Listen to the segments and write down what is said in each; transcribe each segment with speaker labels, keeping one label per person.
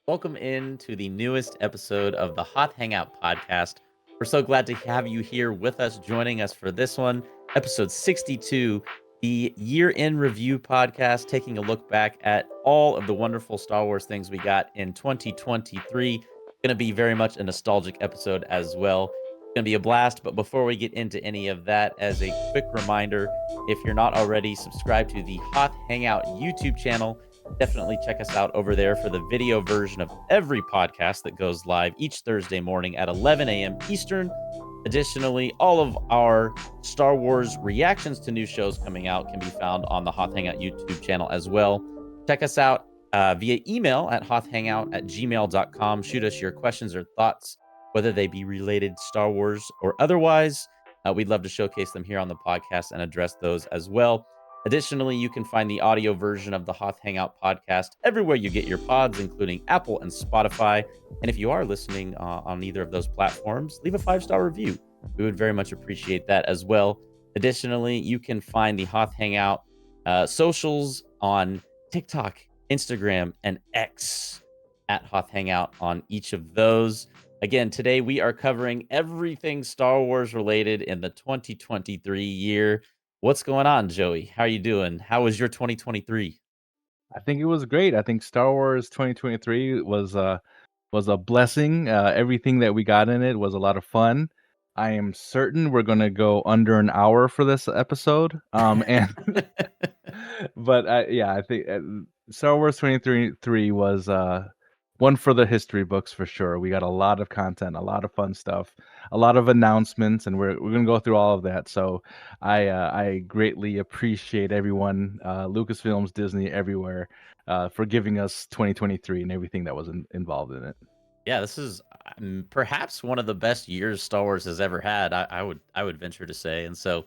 Speaker 1: Welcome into the newest episode of the Hoth Hangout podcast. We're so glad to have you here with us, joining us for this one, episode 62, the year in review podcast, taking a look back at all of the wonderful Star Wars things we got in 2023. Going to be very much a nostalgic episode as well. Going to be a blast. But before we get into any of that, as a quick reminder, if you're not already subscribed to the Hoth Hangout YouTube channel, definitely check us out over there for the video version of every podcast that goes live each Thursday morning at 11 a.m. Eastern. Additionally, all of our Star Wars reactions to new shows coming out can be found on the Hoth Hangout YouTube channel as well. Check us out via email at hothhangout@gmail.com. Shoot us your questions or thoughts, whether they be related to Star Wars or otherwise. We'd love to showcase them here on the podcast and address those as well. Additionally, you can find the audio version of the Hoth Hangout podcast everywhere you get your pods, including Apple and Spotify. And if you are listening on either of those platforms, leave a 5-star review. We would very much appreciate that as well. Additionally, you can find the Hoth Hangout socials on TikTok, Instagram, and X at Hoth Hangout on each of those. Again, today we are covering everything Star Wars related in the 2023 year. What's going on, Joey? How are you doing? How was your 2023?
Speaker 2: I think it was great. I think Star Wars 2023 was a blessing. Everything that we got in it was a lot of fun. I am certain we're gonna go under an hour for this episode. And but yeah, I think Star Wars 2023 was one for the history books for sure. We got a lot of content, a lot of fun stuff, a lot of announcements, and we're gonna go through all of that. So I greatly appreciate everyone, Lucasfilms, Disney, everywhere, for giving us 2023 and everything that was involved in it.
Speaker 1: Yeah, this is perhaps one of the best years Star Wars has ever had. I would venture to say, and so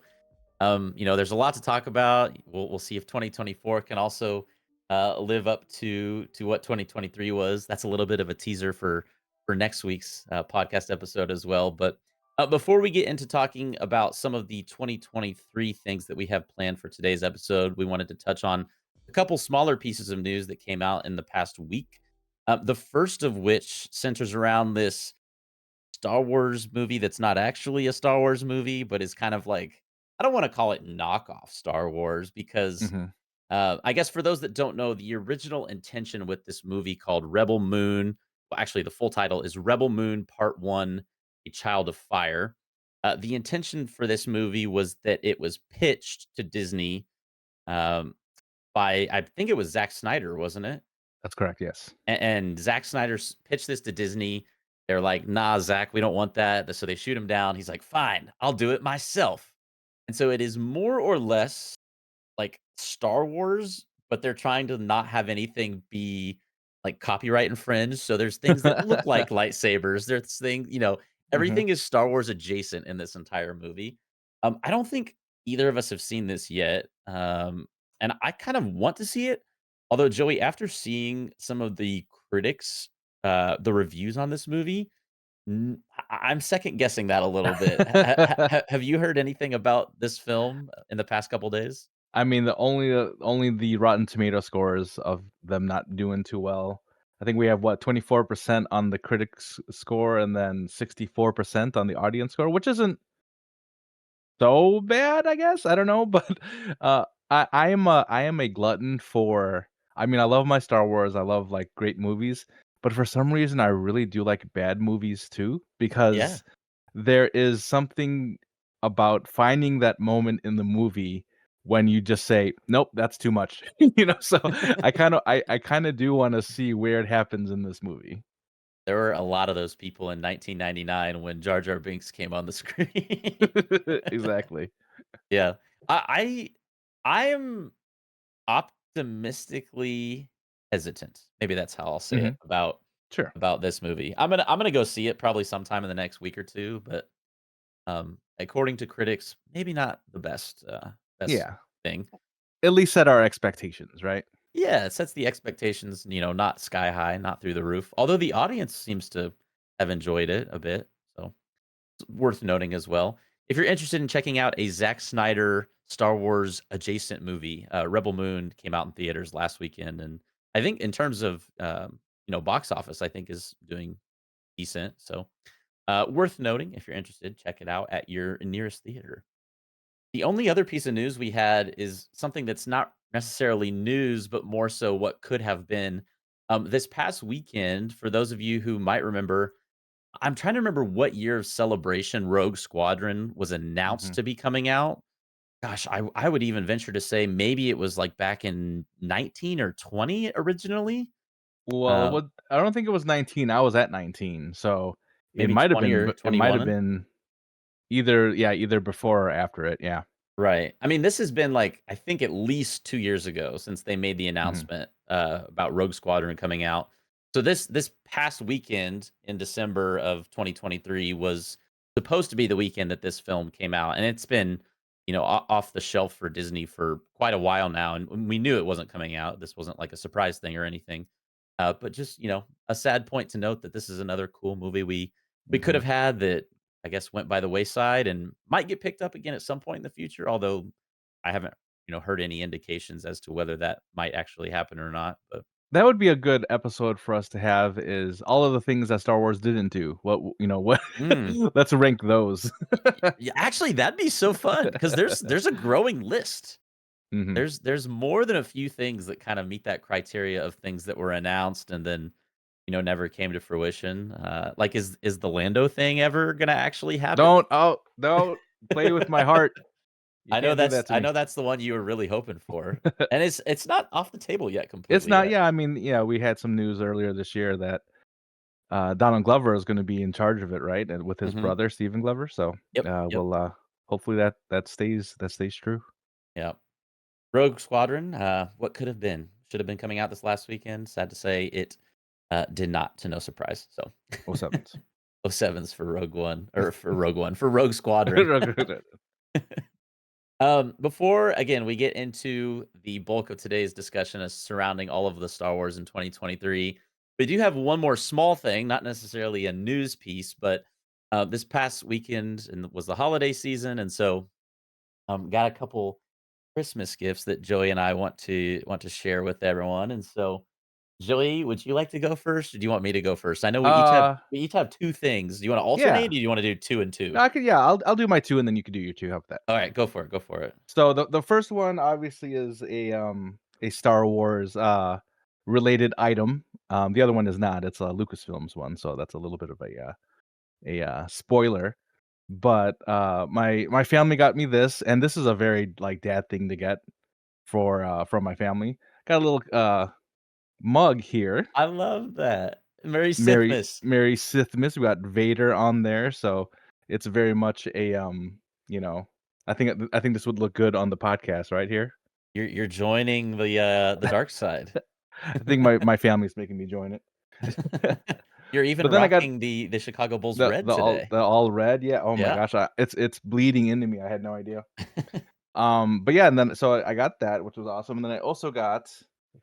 Speaker 1: there's a lot to talk about. We'll see if 2024 can also live up to what 2023 was. That's a little bit of a teaser for next week's podcast episode as well. But before we get into talking about some of the 2023 things that we have planned for today's episode, we wanted to touch on a couple smaller pieces of news that came out in the past week. The first of which centers around this Star Wars movie that's not actually a Star Wars movie, but is kind of like, I don't want to call it knockoff Star Wars because
Speaker 2: Hmm.
Speaker 1: I guess for those that don't know, the original intention with this movie called Rebel Moon, well, actually, the full title is Rebel Moon Part One: A Child of Fire. The intention for this movie was that it was pitched to Disney um, by, I think it was Zack Snyder, wasn't it?
Speaker 2: That's correct. Yes.
Speaker 1: And Zack Snyder pitched this to Disney. They're like, "Nah, Zack, we don't want that." So they shoot him down. He's like, "Fine, I'll do it myself." And so it is more or less like Star Wars, but they're trying to not have anything be like copyright infringed. So there's things that look like lightsabers. There's things,
Speaker 2: Hmm.
Speaker 1: everything is Star Wars adjacent in this entire movie. I don't think either of us have seen this yet. And I kind of want to see it. Although, Joey, after seeing some of the critics, the reviews on this movie, I'm second guessing that a little bit. Have you heard anything about this film in the past couple days?
Speaker 2: I mean, only the Rotten Tomato scores of them not doing too well. I think we have what 24% on the critics score and then 64% on the audience score, which isn't so bad, I guess. I don't know, but uh, I am a glutton for. I mean, I love my Star Wars. I love like great movies, but for some reason, I really do like bad movies too
Speaker 1: Yeah.
Speaker 2: because there is something about finding that moment in the movie when you just say, "Nope, that's too much." So I kinda do wanna see where it happens in this movie.
Speaker 1: There were a lot of those people in 1999 when Jar Jar Binks came on the screen.
Speaker 2: Exactly.
Speaker 1: Yeah. I am optimistically hesitant. Maybe that's how I'll say it
Speaker 2: Mhm. Sure.
Speaker 1: about this movie. I'm gonna go see it probably sometime in the next week or two, but according to critics, maybe not the best
Speaker 2: Yeah.
Speaker 1: thing.
Speaker 2: At least set our expectations, right?
Speaker 1: Yeah, it sets the expectations, not sky high, not through the roof. Although the audience seems to have enjoyed it a bit. So it's worth noting as well. If you're interested in checking out a Zack Snyder Star Wars adjacent movie, Rebel Moon came out in theaters last weekend, and I think in terms of box office, I think, is doing decent. So, worth noting if you're interested, check it out at your nearest theater. The only other piece of news we had is something that's not necessarily news, but more so what could have been. This past weekend, for those of you who might remember, I'm trying to remember what year of celebration Rogue Squadron was announced
Speaker 2: Mhm.
Speaker 1: to be coming out. Gosh, I would even venture to say maybe it was like back in 19 or 20 originally.
Speaker 2: Well,
Speaker 1: Um,
Speaker 2: what I don't think it was 19. I was at 19, so
Speaker 1: maybe 20 or
Speaker 2: it might have
Speaker 1: 21.
Speaker 2: been either before or after it. Yeah.
Speaker 1: Right. I mean, this has been like, I think at least 2 years ago since they made the
Speaker 2: Mhm.
Speaker 1: announcement, about Rogue Squadron coming out. So this past weekend in December of 2023 was supposed to be the weekend that this film came out, and it's been, off the shelf for Disney for quite a while now, and we knew it wasn't coming out. This wasn't like a surprise thing or anything. But just, a sad point to note that this is another cool movie we could
Speaker 2: Mhm.
Speaker 1: have had that I guess, went by the wayside and might get picked up again at some point in the future, although I haven't, heard any indications as to whether that might actually happen or not, but
Speaker 2: That would be a good episode for us to have is all of the things that Star Wars didn't do. What
Speaker 1: mm,
Speaker 2: let's rank those.
Speaker 1: yeah, actually, that'd be so fun because there's a growing list.
Speaker 2: Mhm.
Speaker 1: There's more than a few things that kind of meet that criteria of things that were announced and then, never came to fruition. Like, is the Lando thing ever gonna actually happen?
Speaker 2: Don't play with my heart. You
Speaker 1: I know
Speaker 2: can't do
Speaker 1: that's
Speaker 2: that to
Speaker 1: I
Speaker 2: me.
Speaker 1: know that's the one you were really hoping for, and it's not off the table yet
Speaker 2: It's
Speaker 1: completely
Speaker 2: not
Speaker 1: yet.
Speaker 2: yeah, I mean, yeah, we had some news earlier this year that, Donald Glover is gonna be in charge of it, right? And with his
Speaker 1: Mhm.
Speaker 2: brother, Stephen Glover, so,
Speaker 1: Yep, yep,
Speaker 2: hopefully that stays true.
Speaker 1: yep. Rogue Squadron, what could have been? Should have been coming out this last weekend. Sad to say it, did not, to no surprise, so
Speaker 2: Oh, sevens.
Speaker 1: oh sevens for Rogue One or for Rogue One, for Rogue Squadron. Before, again, we get into the bulk of today's discussion as surrounding all of the Star Wars in 2023, we do have one more small thing, not necessarily a news piece, but, this past weekend and was the holiday season, and so, got a couple Christmas gifts that Joey and I want to share with everyone, and so, Joey, would you like to go first, or do you want me to go first? I know
Speaker 2: Uh,
Speaker 1: we each have 2 things. Do you wanna alternate, or
Speaker 2: yeah.
Speaker 1: do you wanna do 2 and
Speaker 2: No,
Speaker 1: 2?
Speaker 2: I could yeah, I'll do my 2 and then you could do your 2, how about that?
Speaker 1: Alright, go for it, go for it.
Speaker 2: So the first one obviously is a Star Wars, related item. The other one is not, it's a Lucasfilms one, so that's a little bit of a spoiler. But, my family got me this, and this is a very, like, dad thing to get from my family. Got a little, mug here.
Speaker 1: I love that. Merry Sithmas.
Speaker 2: Mary Sithmas, we got Vader on there, so it's very much you know, I think this would look good on the podcast right here.
Speaker 1: You're joining the dark side.
Speaker 2: I think my family's making me join it.
Speaker 1: You're even
Speaker 2: But then I got
Speaker 1: rocking the Chicago Bulls red today.
Speaker 2: the all red, yeah, oh my
Speaker 1: Yeah.
Speaker 2: gosh, it's bleeding into me, I had no idea. But yeah, and then so I got that, which was awesome, and then I also got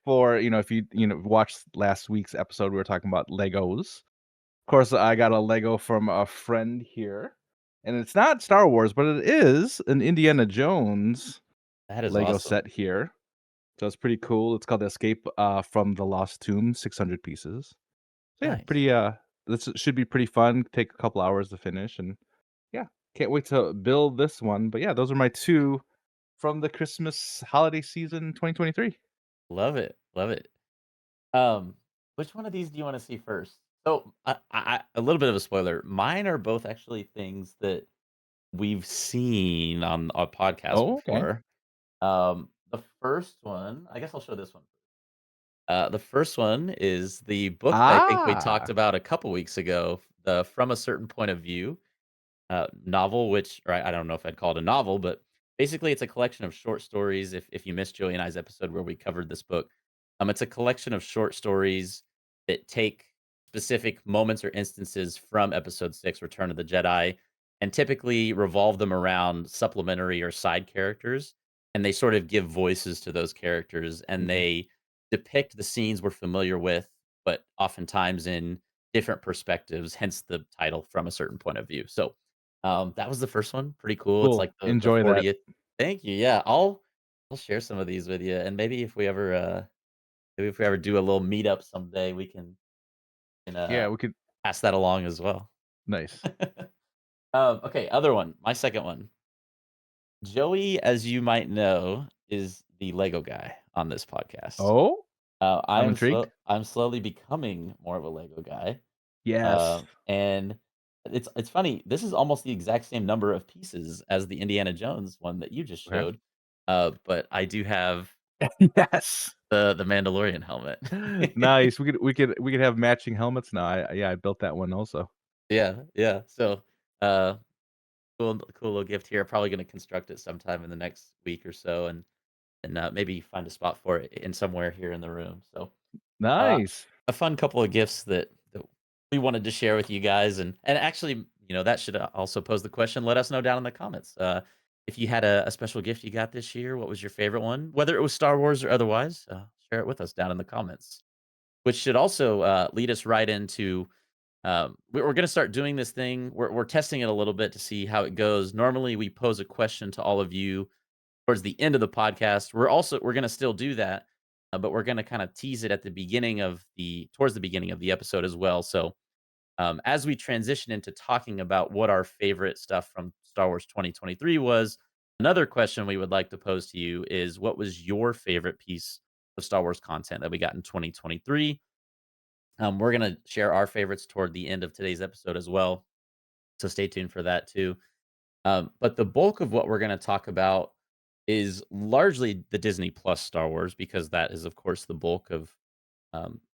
Speaker 2: for, if you watched last week's episode, we were talking about Legos. Of course, I got a Lego from a friend here, and it's not Star Wars, but it is an Indiana Jones
Speaker 1: That is
Speaker 2: Lego
Speaker 1: awesome.
Speaker 2: set here. So it's pretty cool. It's called Escape from the Lost Tomb, 600 pieces. So yeah,
Speaker 1: Nice.
Speaker 2: pretty this should be pretty fun. Take a couple hours to finish and yeah, can't wait to build this one. But yeah, those are my two from the Christmas holiday season 2023.
Speaker 1: Love it, love it. Um, which one of these do you wanna see first? So, a little bit of a spoiler, mine are both actually things that we've seen on a podcast
Speaker 2: Oh, okay.
Speaker 1: before. The first one I guess I'll show this one. The first one is the book that I think we talked
Speaker 2: Ah.
Speaker 1: about a couple weeks ago, the From a Certain Point of View novel, which or I don't know if I'd call it a novel, but basically it's a collection of short stories. If you missed Joey and I's episode where we covered this book, it's a collection of short stories that take specific moments or instances from Episode 6, Return of the Jedi, and typically revolve them around supplementary or side characters, and they sort of give voices to those characters, and
Speaker 2: Mhm.
Speaker 1: they depict the scenes we're familiar with, but oftentimes in different perspectives. Hence the title, From a Certain Point of View. So that was the first one, pretty cool. It's
Speaker 2: Cool.
Speaker 1: like the
Speaker 2: Enjoy that.
Speaker 1: 40th. Thank you, yeah, I'll share some of these with you, and maybe if we ever do a little meetup someday, we can
Speaker 2: Yeah, we could.
Speaker 1: pass that along as well.
Speaker 2: Nice.
Speaker 1: Okay, other one. My second one. Joey, as you might know, is the Lego guy on this podcast.
Speaker 2: Oh,
Speaker 1: I
Speaker 2: I'm
Speaker 1: am
Speaker 2: intrigued.
Speaker 1: I'm slowly becoming more of a Lego guy.
Speaker 2: Yes.
Speaker 1: And it's funny. This is almost the exact same number of pieces as the Indiana Jones one that you just
Speaker 2: Okay.
Speaker 1: showed. But I do have
Speaker 2: Yes.
Speaker 1: the Mandalorian helmet.
Speaker 2: Nice. We could have matching helmets now. I built that one also.
Speaker 1: Yeah, yeah. So, uh, cool little gift here. Probably gonna construct it sometime in the next week or so, and maybe find a spot for it in somewhere here in the room. So, uh,
Speaker 2: Nice.
Speaker 1: a fun couple of gifts that we wanted to share with you guys, and actually, that should also pose the question. Let us know down in the comments. If you had a special gift you got this year, what was your favorite one? Whether it was Star Wars or otherwise, share it with us down in the comments. Which should also lead us right into we're going to start doing this thing. We're testing it a little bit to see how it goes. Normally, we pose a question to all of you towards the end of the podcast. We're going to still do that, but we're going to kind of tease it at the beginning of the towards the beginning of the episode as well. So as we transition into talking about what our favorite stuff from Star Wars 2023 was, another question we would like to pose to you is what was your favorite piece of Star Wars content that we got in 2023? We're going to share our favorites toward the end of today's episode as well. So stay tuned for that too. But the bulk of what we're going to talk about is largely the Disney Plus Star Wars, because that is, of course, the bulk of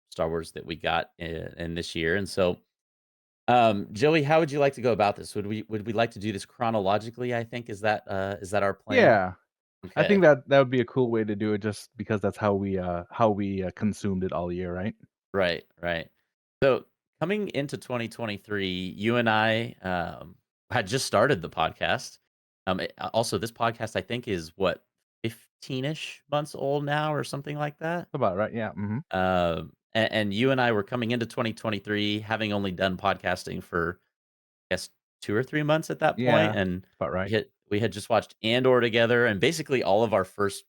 Speaker 1: Star Wars that we got in this year. And so, Joey, how would you like to go about this? Would we like to do this chronologically? I think is that our plan?
Speaker 2: Yeah. I think
Speaker 1: Okay.
Speaker 2: that would be a cool way to do it, just because that's how we consumed it all year, right?
Speaker 1: Right, right. So coming into 2023, you and I had just started the podcast. Also, this podcast I think is what 15ish months old now or something like that.
Speaker 2: About right. Yeah. Hmm.
Speaker 1: And you and I were coming into 2023 having only done podcasting for I guess 2 or 3 months at that point,
Speaker 2: Yeah.
Speaker 1: and
Speaker 2: About right.
Speaker 1: we had just watched Andor together, and basically all of our first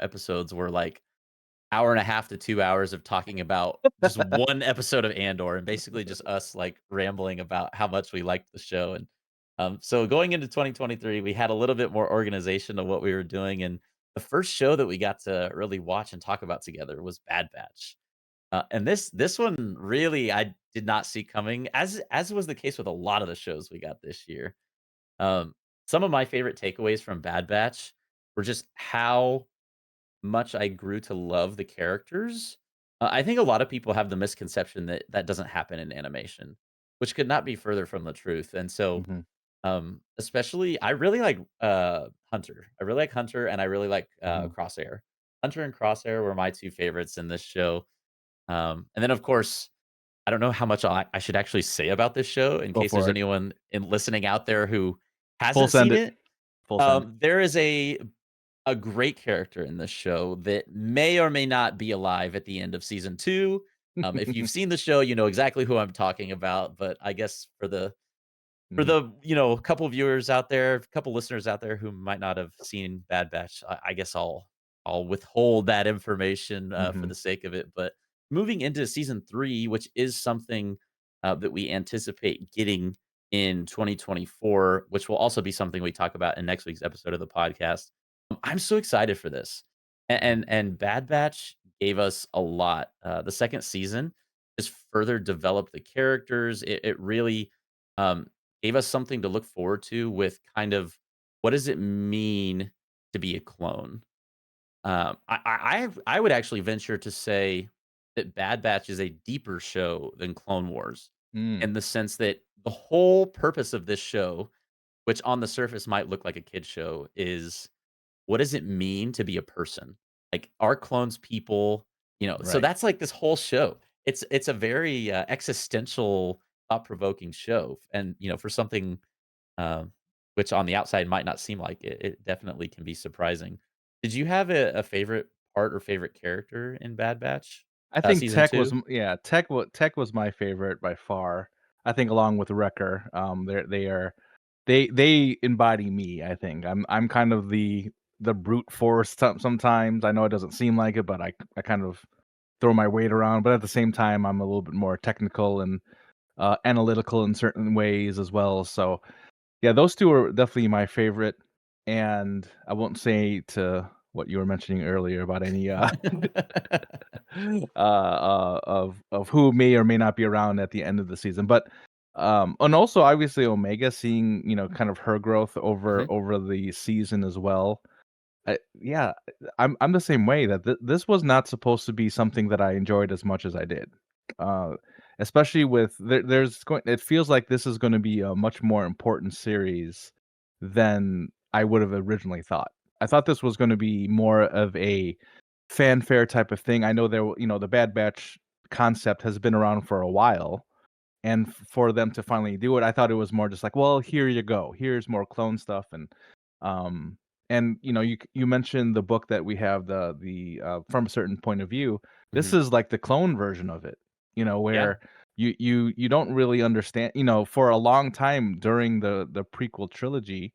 Speaker 1: episodes were like hour and a half to 2 hours of talking about just one episode of Andor, and basically just us, like, rambling about how much we liked the show, and, so going into 2023, we had a little bit more organization of what we were doing, and the first show that we got to really watch and talk about together was Bad Batch. And this one really I did not see coming, as was the case with a lot of the shows we got this year. Um, some of my favorite takeaways from Bad Batch were just how much I grew to love the characters. I think a lot of people have the misconception that that doesn't happen in animation, which could not be further from the truth. And so,
Speaker 2: Hmm.
Speaker 1: especially, I really like Hunter. I really like Hunter, and I really like
Speaker 2: Hmm.
Speaker 1: Crosshair. Hunter and Crosshair were my two favorites in this show. And then, of course, I don't know how much I should actually say about this show in
Speaker 2: Go
Speaker 1: case there's
Speaker 2: for it.
Speaker 1: anyone in listening out there who
Speaker 2: Full
Speaker 1: hasn't
Speaker 2: send
Speaker 1: seen
Speaker 2: it.
Speaker 1: it.
Speaker 2: Full send.
Speaker 1: There is a great character in this show that may or may not be alive at the end of season 2. If you've seen the show, you know exactly who I'm talking about, but I guess for
Speaker 2: Mhm.
Speaker 1: the, couple viewers out there, couple listeners out there who might not have seen Bad Batch, I guess I'll withhold that information, for
Speaker 2: Mhm.
Speaker 1: the sake of it, but moving into season 3, which is something, that we anticipate getting in 2024, which will also be something we talk about in next week's episode of the podcast. I'm so excited for this. And Bad Batch gave us a lot. The second season just further developed the characters. It really, um, gave us something to look forward to with kind of what does it mean to be a clone? I would actually venture to say that Bad Batch is a deeper show than Clone Wars,
Speaker 2: Mm.
Speaker 1: in the sense that the whole purpose of this show, which on the surface might look like a kid show, is what does it mean to be a person? Like, are clones people? So
Speaker 2: Right.
Speaker 1: that's like this whole show. It's a very existential, thought provoking show, and for something um, which on the outside might not seem like it. It definitely can be surprising. Did you have a favorite part or favorite character in Bad Batch,
Speaker 2: I think
Speaker 1: season
Speaker 2: Tech was
Speaker 1: 2?
Speaker 2: m yeah, Tech was my favorite by far. I think along with Wrecker, they embody me, I think. I'm kind of the brute force sometimes. I know it doesn't seem like it, but I kind of throw my weight around, but at the same time, I'm a little bit more technical and analytical in certain ways as well. So yeah, those two are definitely my favorite. And I won't say to what you were mentioning earlier about any of who may or may not be around at the end of the season. But and also obviously Omega, seeing kind of her growth
Speaker 1: Mhm.
Speaker 2: over the season as well. Yeah, I'm the same way that this was not supposed to be something that I enjoyed as much as I did. Uh, Especially with it feels like this is going to be a much more important series than I would have originally thought. I thought this was going to be more of a fanfare type of thing. I know the Bad Batch concept has been around for a while, and for them to finally do it, I thought it was more just like, well, here you go. Here's more clone stuff, um and you mentioned the book that we have, the from a certain point of view. This
Speaker 1: Mhm.
Speaker 2: is like the clone version of it,
Speaker 1: Yeah.
Speaker 2: where you don't really understand, for a long time during the prequel trilogy,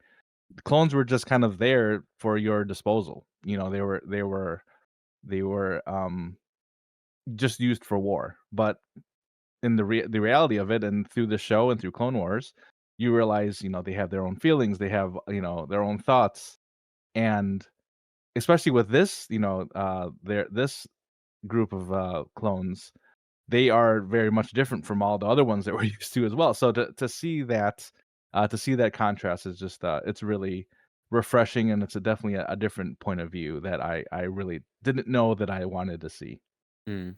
Speaker 2: the clones were just kind of there for your disposal. They were just used for war. But in the reality of it, and through the show and through Clone Wars, you realize, they have their own feelings, they have, their own thoughts. And especially with this, this group of clones, they are very much different from all the other ones that we're used to as well. So to see that contrast is just it's really refreshing, and it's definitely a different point of view that I really didn't know that I wanted to see.
Speaker 1: Mm.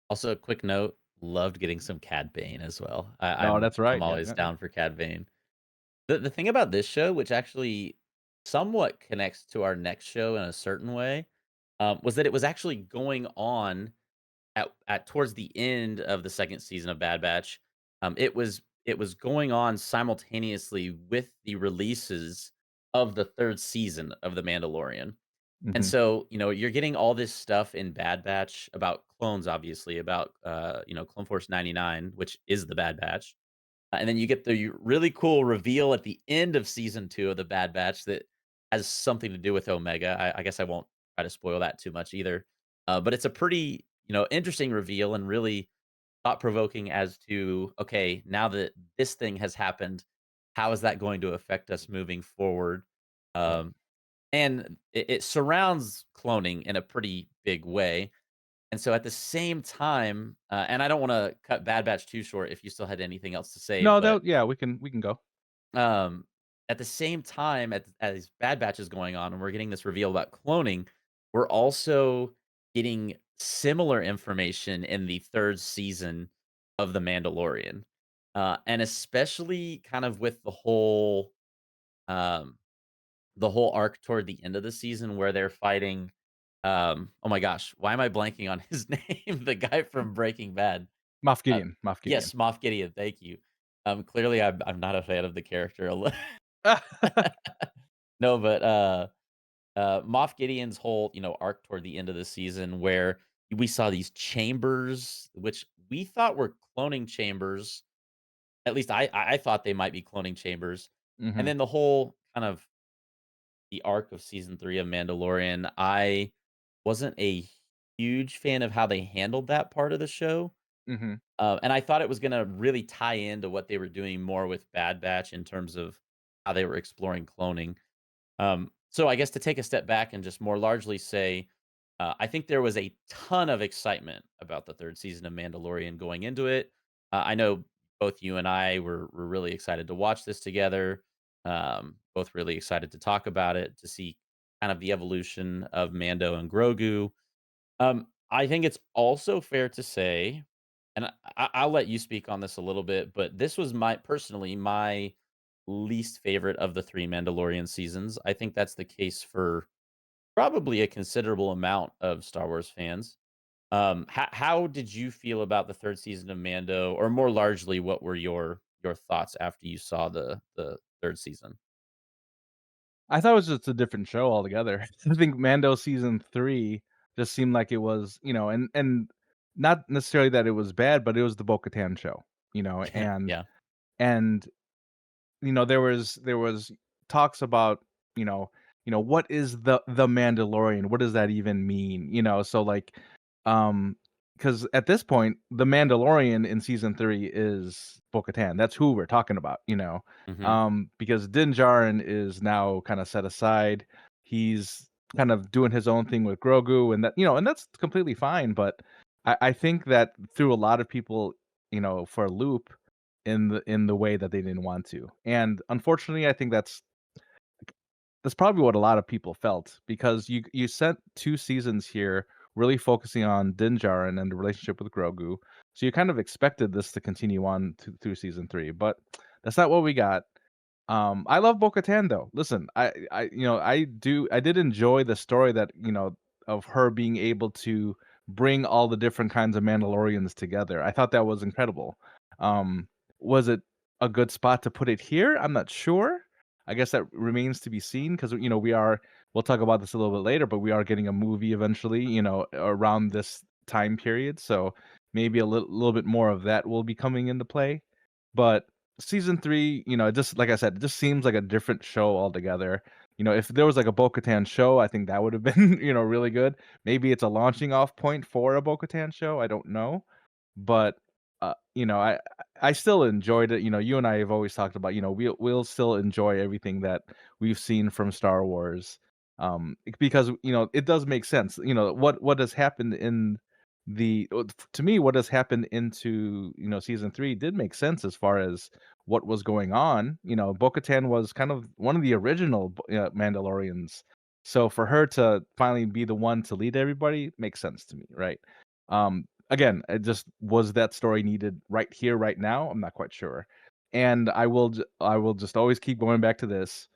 Speaker 1: Also, a quick note, loved getting some Cad Bane as well.
Speaker 2: No, that's
Speaker 1: I'm
Speaker 2: right. Yeah,
Speaker 1: always
Speaker 2: yeah, yeah.
Speaker 1: down for Cad Bane. The thing about this show, which actually somewhat connects to our next show in a certain way, was that it was actually going on at towards the end of the 2nd season of Bad Batch. It was going on simultaneously with the releases of the 3rd season of The Mandalorian. And
Speaker 2: Mhm.
Speaker 1: so, you're getting all this stuff in Bad Batch about clones, obviously, about, Clone Force 99, which is the Bad Batch. And then you get the really cool reveal at the end of season 2 of the Bad Batch that has something to do with Omega. I guess I won't try to spoil that too much either. But it's a pretty, interesting reveal and really thought-provoking as to, okay, now that this thing has happened, how is that going to affect us moving forward? Um, and it surrounds cloning in a pretty big way. And so at the same time, and I don't want to cut Bad Batch too short if you still had anything else to say,
Speaker 2: No,
Speaker 1: but
Speaker 2: that yeah, we can go.
Speaker 1: um, at the same time, as Bad Batch is going on, and we're getting this reveal about cloning, we're also getting similar information in the 3rd season of The Mandalorian, and especially kind of with um, the whole arc toward the end of the season where they're fighting. Oh my gosh, why am I blanking on his name? The guy from Breaking Bad.
Speaker 2: Moff
Speaker 1: Uh,
Speaker 2: Gideon, Moff Gideon.
Speaker 1: yes, Moff Gideon. Thank you. Clearly, I'm not a fan of the character. No, but Moff Gideon's whole arc toward the end of the season where we saw these chambers, which we thought were cloning chambers. At least I thought they might be cloning chambers, and
Speaker 2: Mhm,
Speaker 1: then the whole kind of the arc of season 3 of Mandalorian, I wasn't a huge fan of how they handled that part of the show,
Speaker 2: mhm.
Speaker 1: and I thought it was gonna really tie into what they were doing more with Bad Batch in terms of how they were exploring cloning. So I guess to take a step back and just more largely say, I think there was a ton of excitement about the 3rd season of Mandalorian going into it. I know both you and I were really excited to watch this together. Both really excited to talk about it, to see kind of the evolution of Mando and Grogu. I think it's also fair to say, and I'll let you speak on this a little bit, but this was my least favorite of the 3 Mandalorian seasons. I think that's the case for probably a considerable amount of Star Wars fans. How did you feel about the 3rd season of Mando, or more largely, what were your thoughts after you saw the 3rd season?
Speaker 2: I thought it was just a different show altogether. I think Mando season 3 just seemed like it was, and not necessarily that it was bad, but it was the Bo-Katan show, and
Speaker 1: Yeah.
Speaker 2: and there was talks about, you know what is the Mandalorian? What does that even mean? So like, um because at this point, the Mandalorian in season 3 is Bo-Katan. That's who we're talking about,
Speaker 1: Hmm.
Speaker 2: because Din Djarin is now kind of set aside. He's kind of doing his own thing with Grogu, and and that's completely fine. But I think that threw a lot of people, for a loop in the way that they didn't want to. And unfortunately, I think that's probably what a lot of people felt because you sent 2 seasons here really focusing on Din Djarin and the relationship with Grogu. So you kind of expected this to continue on through season 3, but that's not what we got. I love Bo-Katan though. Listen, I did enjoy the story that, of her being able to bring all the different kinds of Mandalorians together. I thought that was incredible. Was it a good spot to put it here? I'm not sure. I guess that remains to be seen because we'll talk about this a little bit later, but we are getting a movie eventually, around this time period. So maybe a little bit more of that will be coming into play. But season 3, it just like I said, it just seems like a different show altogether. If there was like a Bo-Katan show, I think that would have been, really good. Maybe it's a launching off point for a Bo-Katan show. I don't know. But I still enjoyed it. You and I have always talked about, we'll still enjoy everything that we've seen from Star Wars. Because it does make sense. What has happened in to me, what has happened into season 3 did make sense as far as what was going on. Bo-Katan was kind of one of the original Mandalorians, so for her to finally be the one to lead everybody makes sense to me, right? Again, it just was that story needed right here, right now. I'm not quite sure, and I will just always keep going back to this.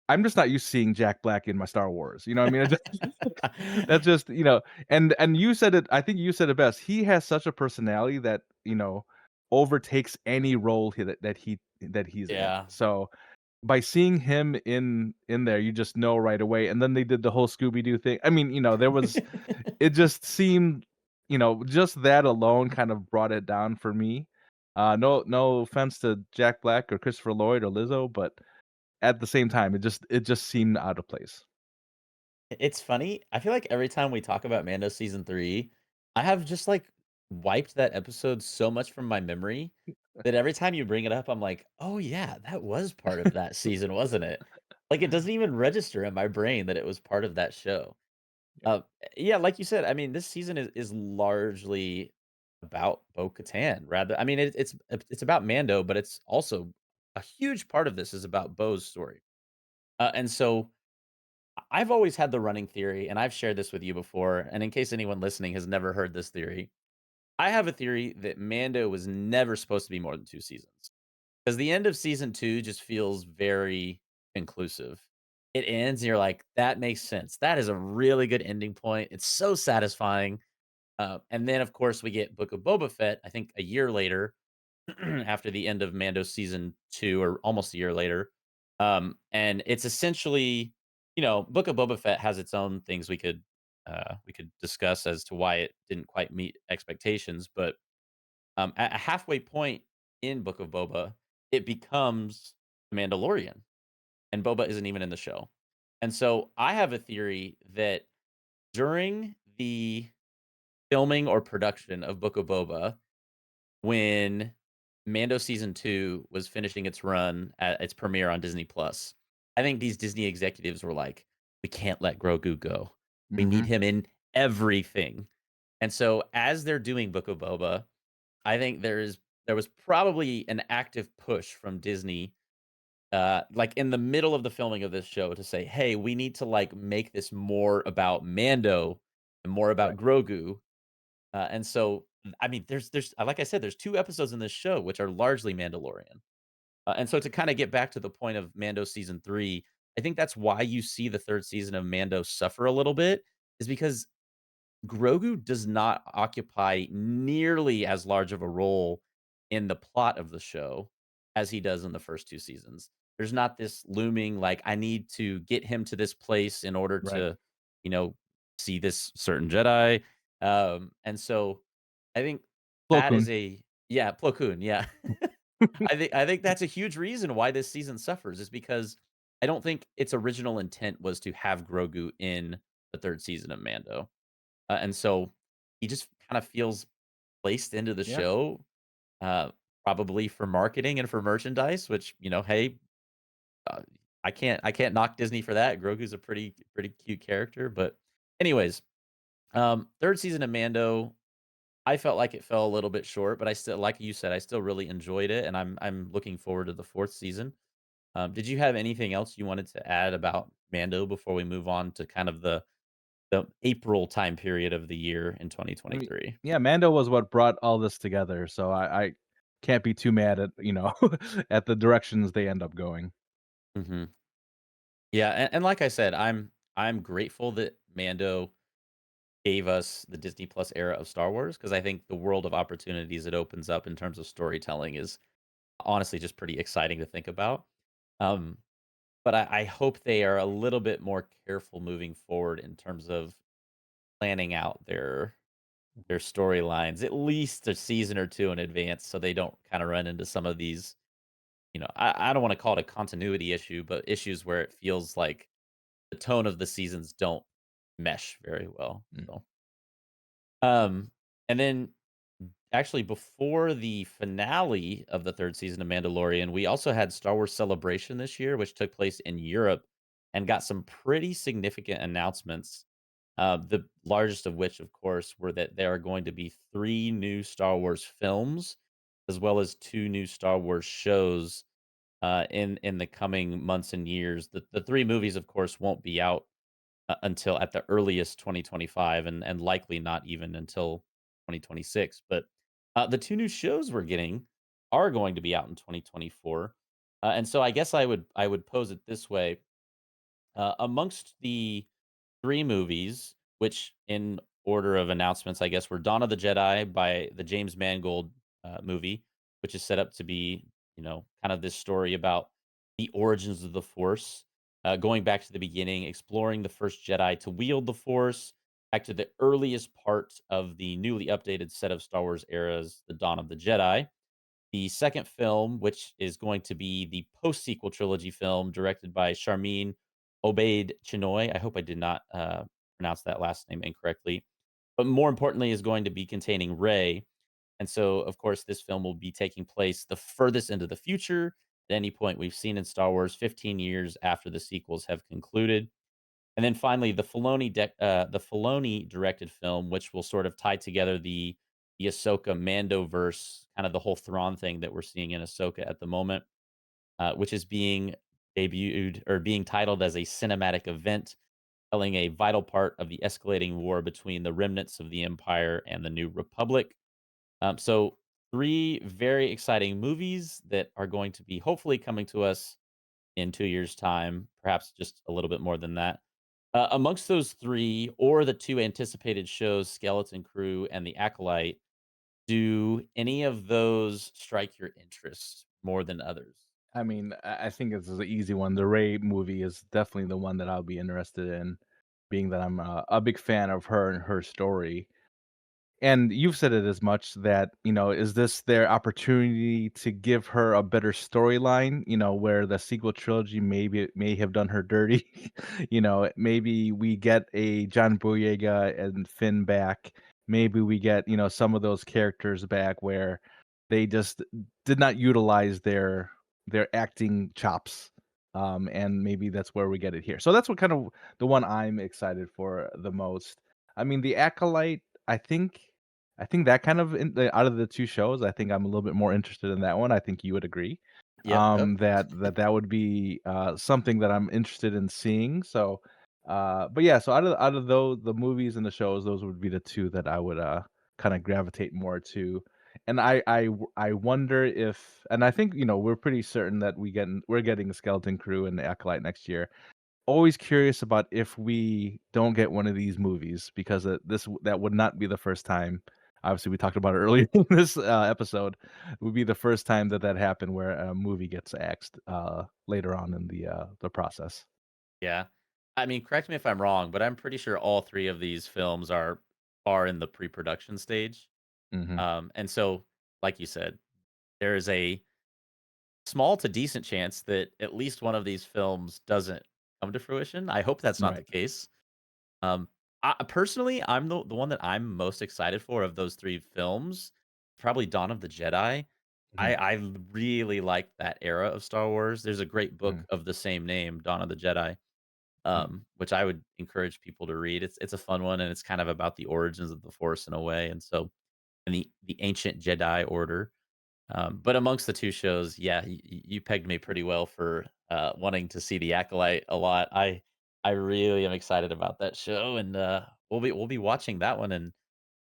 Speaker 2: I'm just not used to seeing Jack Black in my Star Wars. You know what I mean? That's just, and you said it, I think you said it best. He has such a personality that, overtakes any role that he's in.
Speaker 1: Yeah.
Speaker 2: So, by seeing him in there, you just know right away, and then they did the whole Scooby Doo thing. I mean, there was it just seemed, just that alone kind of brought it down for me. No offense to Jack Black or Christopher Lloyd or Lizzo, but at the same time, it just seemed out of place.
Speaker 1: It's funny. I feel like every time we talk about Mando season 3, I have just like wiped that episode so much from my memory that every time you bring it up, I'm like, oh yeah, that was part of that season, wasn't it? Like it doesn't even register in my brain that it was part of that show. Uh, yeah, like you said, I mean, this season is largely about Bo-Katan. Rather, I mean, it's about Mando, but it's also a huge part of this is about Bo's story. And so I've always had the running theory, and I've shared this with you before. And in case anyone listening has never heard this theory, I have a theory that Mando was never supposed to be more than 2 seasons because the end of season 2 just feels very inclusive. It ends, and you're like, that makes sense. That is a really good ending point. It's so satisfying. And then, of course, we get Book of Boba Fett, I think a year later, after the end of Mando season 2 or almost a year later. And it's essentially, Book of Boba Fett has its own things we could discuss as to why it didn't quite meet expectations, but at a halfway point in Book of Boba, it becomes The Mandalorian, and Boba isn't even in the show. And so I have a theory that during the filming or production of Book of Boba, when Mando season 2 was finishing its run at its premiere on Disney Plus, I think these Disney executives were like, "We can't let Grogu go. We need
Speaker 2: Mhm.
Speaker 1: him in everything." And so as they're doing Book of Boba, I think there was probably an active push from Disney, like in the middle of the filming of this show to say, "Hey, we need to like make this more about Mando and more about
Speaker 2: Right.
Speaker 1: Grogu." And so, I mean, there's like I said, there's 2 episodes in this show which are largely Mandalorian. And so to kinda get back to the point of Mando season 3, I think that's why you see the 3rd season of Mando suffer a little bit, is because Grogu does not occupy nearly as large of a role in the plot of the show as he does in the first 2 seasons. There's not this looming, like, I need to get him to this place in order
Speaker 2: Right.
Speaker 1: to, you know, see this certain Jedi. And so I think
Speaker 2: Plo
Speaker 1: that
Speaker 2: Koon.
Speaker 1: is a yeah, Plo Koon, yeah. I think that's a huge reason why this season suffers is because I don't think its original intent was to have Grogu in the 3rd season of Mando. And so, he just kind of feels placed into the
Speaker 2: Yeah.
Speaker 1: show, uh, probably for marketing and for merchandise, which, hey, uh, I can't knock Disney for that. Grogu's a pretty cute character, but anyways, third season of Mando, I felt like it fell a little bit short, but I still, like you said, I still really enjoyed it, and I'm looking forward to the fourth season. Did you have anything else you wanted to add about Mando before we move on to kind of the April time period of the year in
Speaker 2: I mean,
Speaker 1: 2023?
Speaker 2: yeah, Mando was what brought all this together, so I can't be too mad at, at the directions they end up going.
Speaker 1: Hmm. Yeah, and like I said, I'm grateful that Mando gave us the Disney Plus era of Star Wars because I think the world of opportunities it opens up in terms of storytelling is honestly just pretty exciting to think about. Um, but I hope they are a little bit more careful moving forward in terms of planning out their storylines at least a season or two in advance so they don't kind of run into some of these, I don't want to call it a continuity issue, but issues where it feels like the tone of the seasons don't mesh very well.
Speaker 2: Mm.
Speaker 1: So, um, and then actually before the finale of the third season of Mandalorian, we also had Star Wars Celebration this year, which took place in Europe and got some pretty significant announcements. The largest of which, of course, were that there are going to be three new Star Wars films, as well as two new Star Wars shows in the coming months and years. The three movies, of course, won't be out until at the earliest 2025, and likely not even until 2026. But the two new shows we're getting are going to be out in 2024. And so I guess I would pose it this way: amongst the 3 movies, which in order of announcements, I guess, were Dawn of the Jedi by the James Mangold, movie, which is set up to be, kind of this story about the origins of the Force, going back to the beginning, exploring the first Jedi to wield the Force, back to the earliest part of the newly updated set of Star Wars eras, the Dawn of the Jedi. The second film, which is going to be the post-sequel trilogy film directed by Charmin Obaid Chinoy. I hope I did not pronounce that last name incorrectly. But more importantly, is going to be containing Rey. And so, of course, this film will be taking place the furthest into the future at any point we've seen in Star Wars, 15 years after the sequels have concluded. And then finally, the Filoni directed film, which will sort of tie together the Ahsoka Mandoverse, kind of the whole Thrawn thing that we're seeing in Ahsoka at the moment, which is being debuted or being titled as a cinematic event, telling a vital part of the escalating war between the remnants of the Empire and the New Republic. So, three very exciting movies that are going to be hopefully coming to us in 2 years' time, perhaps just a little bit more than that. Amongst those three, or the two anticipated shows, Skeleton Crew and The Acolyte, do any of those strike your interest more than others?
Speaker 2: I mean, I think this is an easy one. The Ray movie is definitely the one that I'll be interested in, being that I'm a big fan of her and her story. And you've said it as much that, is this their opportunity to give her a better storyline, where the sequel trilogy maybe may have done her dirty? Maybe we get a John Boyega and Finn back. Maybe we get, some of those characters back where they just did not utilize their acting chops. And maybe that's where we get it here. So that's what kind of the one I'm excited for the most. I mean, the Acolyte, I think that kind of out of the 2 shows, I think I'm a little bit more interested in that one. I think you would agree,
Speaker 1: Yep, yep.
Speaker 2: that would be, something that I'm interested in seeing. So, but yeah, so out of those the movies and the shows, those would be the 2 that I would, kinda gravitate more to. And I wonder if, and I think, we're pretty certain that we're getting Skeleton Crew and Acolyte next year. Always curious about if we don't get one of these movies, because, that would not be the first time. Obviously, we talked about it earlier in this, episode. It would be the first time that happened where a movie gets axed, later on in the process.
Speaker 1: Yeah. I mean, correct me if I'm wrong, but I'm pretty sure all three of these films are in the pre-production stage.
Speaker 2: Mhm.
Speaker 1: And so, like you said, there is a small to decent chance that at least one of these films doesn't come to fruition. I hope that's not the
Speaker 2: Right.
Speaker 1: case. Um, Personally, I'm the one that I'm most excited for of those 3 films, probably Dawn of the Jedi.
Speaker 2: Mhm,
Speaker 1: I really like that era of Star Wars. There's a great book
Speaker 2: mhm,
Speaker 1: of the same name, Dawn of the Jedi,
Speaker 2: mhm,
Speaker 1: which I would encourage people to read. It's a fun one, and it's kind of about the origins of the Force in a way, and the ancient Jedi Order. But amongst the 2 shows, yeah, you pegged me pretty well for, wanting to see The Acolyte a lot. I really am excited about that show, and, we'll be watching that one and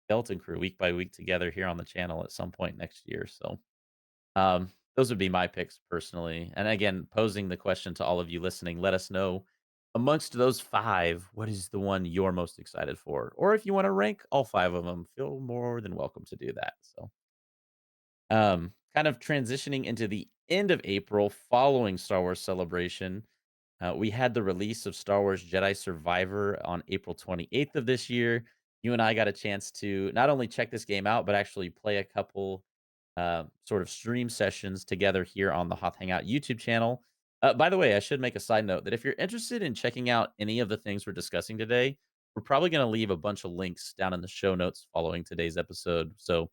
Speaker 1: Skeleton Crew week by week together here on the channel at some point next year, so, those would be my picks personally, and again, posing the question to all of you listening, let us know amongst those 5, what is the one you're most excited for? Or if you wanna rank all 5 of them, feel more than welcome to do that, so kind of transitioning into the end of April following Star Wars Celebration, we had the release of Star Wars Jedi Survivor on April 28th of this year. You and I got a chance to not only check this game out, but actually play a couple sort of stream sessions together here on the Hoth Hangout YouTube channel. By the way, I should make a side note that if you're interested in checking out any of the things we're discussing today, we're probably going to leave a bunch of links down in the show notes following today's episode. So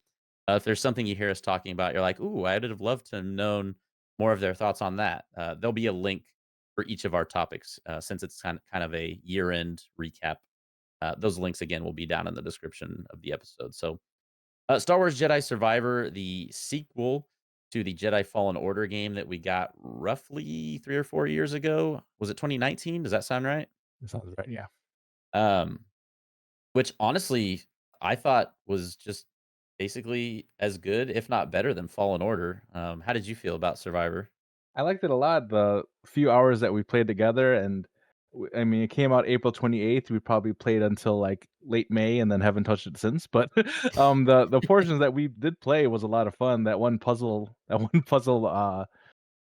Speaker 1: if there's something you hear us talking about, you're like, "Ooh, I would have loved to have known more of their thoughts on that." There'll be a link for each of our topics since it's kind of a year end recap. Those links again will be down in the description of the episode. So Star Wars Jedi Survivor, the sequel to the Jedi Fallen Order game that we got roughly 3 or 4 years ago. Was it 2019? Does that sound right?
Speaker 2: that sounds right, yeah.
Speaker 1: Um, which honestly, I thought was just basically as good, if not better than Fallen Order. How did you feel about Survivor?
Speaker 2: I liked it a lot, the few hours that we played together, and I mean, it came out April 28th, we probably played until, like, late May and then haven't touched it since, but, the portions that we did play was a lot of fun. That one puzzle,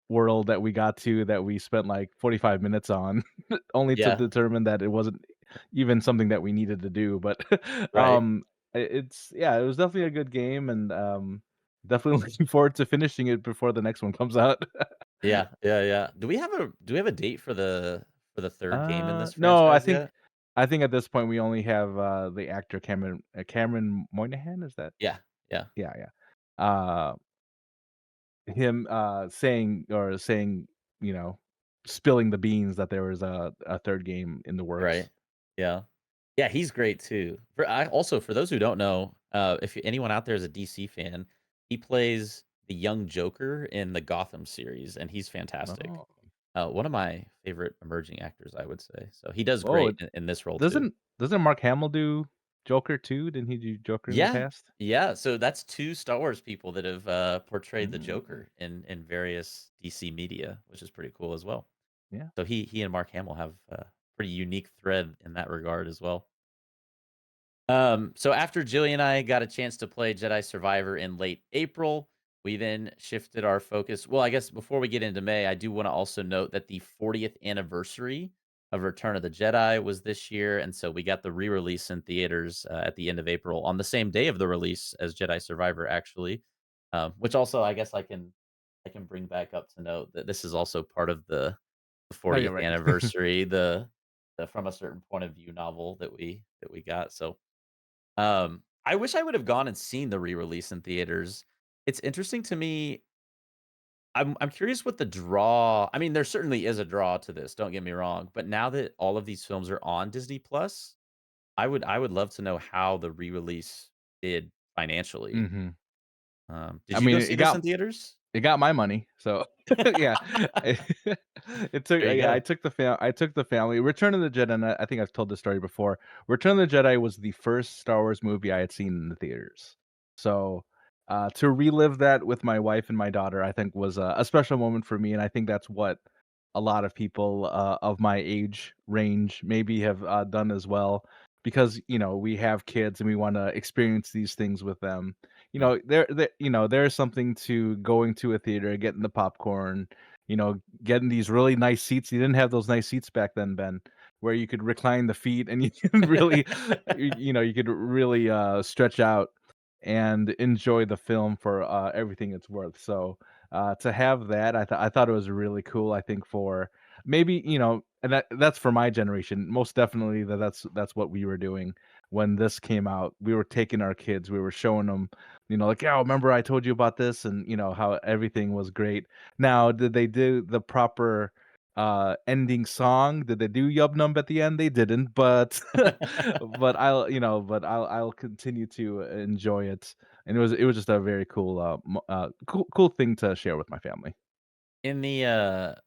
Speaker 2: world that we got to that we spent, like, 45 minutes on, only to
Speaker 1: Yeah,
Speaker 2: determine that it wasn't even something that we needed to do, but,
Speaker 1: right.
Speaker 2: it's yeah, it was definitely a good game, and, definitely looking forward to finishing it before the next one comes out.
Speaker 1: Yeah, yeah, yeah. Do we have a date for the 3rd game in this
Speaker 2: No,
Speaker 1: franchise yet?
Speaker 2: I think at this point we only have, the actor Cameron Moynihan, is that
Speaker 1: Yeah, yeah,
Speaker 2: yeah, yeah. Uh, him, saying, you know, spilling the beans that there was a 3rd game in the
Speaker 1: right.
Speaker 2: works.
Speaker 1: Yeah. Yeah, he's great too. For those who don't know, if anyone out there is a DC fan, he plays the young Joker in the Gotham series, and he's fantastic.
Speaker 2: Oh.
Speaker 1: One of my favorite emerging actors, I would say. So he does
Speaker 2: Oh,
Speaker 1: great in this role too.
Speaker 2: doesn't Mark Hamill do Joker too? Didn't he do Joker in the
Speaker 1: Yeah,
Speaker 2: past?
Speaker 1: yeah. So that's 2 Star Wars people that have portrayed the
Speaker 2: Mm,
Speaker 1: Joker in various DC media, which is pretty cool as well.
Speaker 2: yeah.
Speaker 1: So he and Mark Hamill have a pretty unique thread in that regard as well. So after Jillian and I got a chance to play Jedi Survivor in late April, we then shifted our focus. Well, I guess before we get into May, I do want to also note that the 40th anniversary of Return of the Jedi was this year, and so we got the re-release in theaters at the end of April on the same day of the release as Jedi Survivor, actually. Which also, I guess, I can bring back up to note that this is also part of the
Speaker 2: Oh, yeah,
Speaker 1: 40th
Speaker 2: right.
Speaker 1: anniversary, the From a Certain Point of View novel that we got. So I wish I would have gone and seen the re-release in theaters. It's interesting to me. I'm curious what the draw. I mean, there certainly is a draw to this. Don't get me wrong, but now that all of these films are on Disney Plus, I would love to know how the re-release did financially.
Speaker 2: Mhm.
Speaker 1: Did
Speaker 2: I
Speaker 1: you
Speaker 2: mean,
Speaker 1: go see this in theaters?
Speaker 2: it got my money, so yeah. It took
Speaker 1: There you
Speaker 2: yeah,
Speaker 1: go.
Speaker 2: I took the family. Return of the Jedi, and I think I've told this story before. Return of the Jedi was the first Star Wars movie I had seen in the theaters. So, to relive that with my wife and my daughter, I think was a special moment for me, and I think that's what a lot of people, of my age range maybe have, done as well because, we have kids and we wanna experience these things with them.
Speaker 1: Mm,
Speaker 2: There's something to going to a theater, getting the popcorn, getting these really nice seats. You didn't have those nice seats back then, Ben, where you could recline the feet and you can really, you could really stretch out and enjoy the film for everything it's worth. So to have that, I thought it was really cool. I think for maybe, and that's for my generation. Most definitely that's what we were doing when this came out. We were taking our kids, we were showing them, like, "Yeah, remember I told you about this," and, how everything was great. Now, did they do the proper, ending song? Did they do Yub Nub at the end? They didn't, but I'll continue to enjoy it, and it was just a very cool, cool thing to share with my family.
Speaker 1: In the,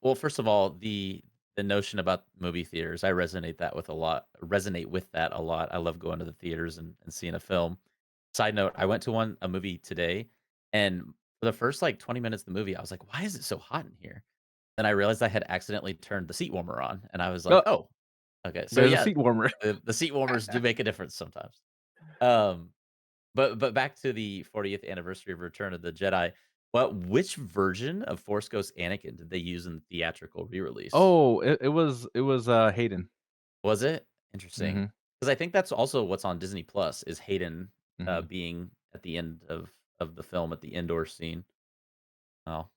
Speaker 1: well, first of all, the notion about movie theaters, I resonate with that a lot. I love going to the theaters and seeing a film. Side note, I went to a movie today, and for the first, like, 20 minutes of the movie, I was like, "Why is it so hot in here?" Then I realized I had accidentally turned the seat warmer on, and I was like,
Speaker 2: Oh,
Speaker 1: "Oh, okay." So,
Speaker 2: there's a
Speaker 1: yeah,
Speaker 2: seat warmer.
Speaker 1: the seat warmers do make a difference sometimes. Um but back to the 40th anniversary of Return of the Jedi. Which version of Force Ghost Anakin did they use in the theatrical re-release?
Speaker 2: Oh, it was, Hayden.
Speaker 1: Was it? Interesting,
Speaker 2: Mhm,
Speaker 1: because I think that's also what's on Disney Plus is Hayden,
Speaker 2: mhm.
Speaker 1: being at the end of the film at the indoor scene. Oh,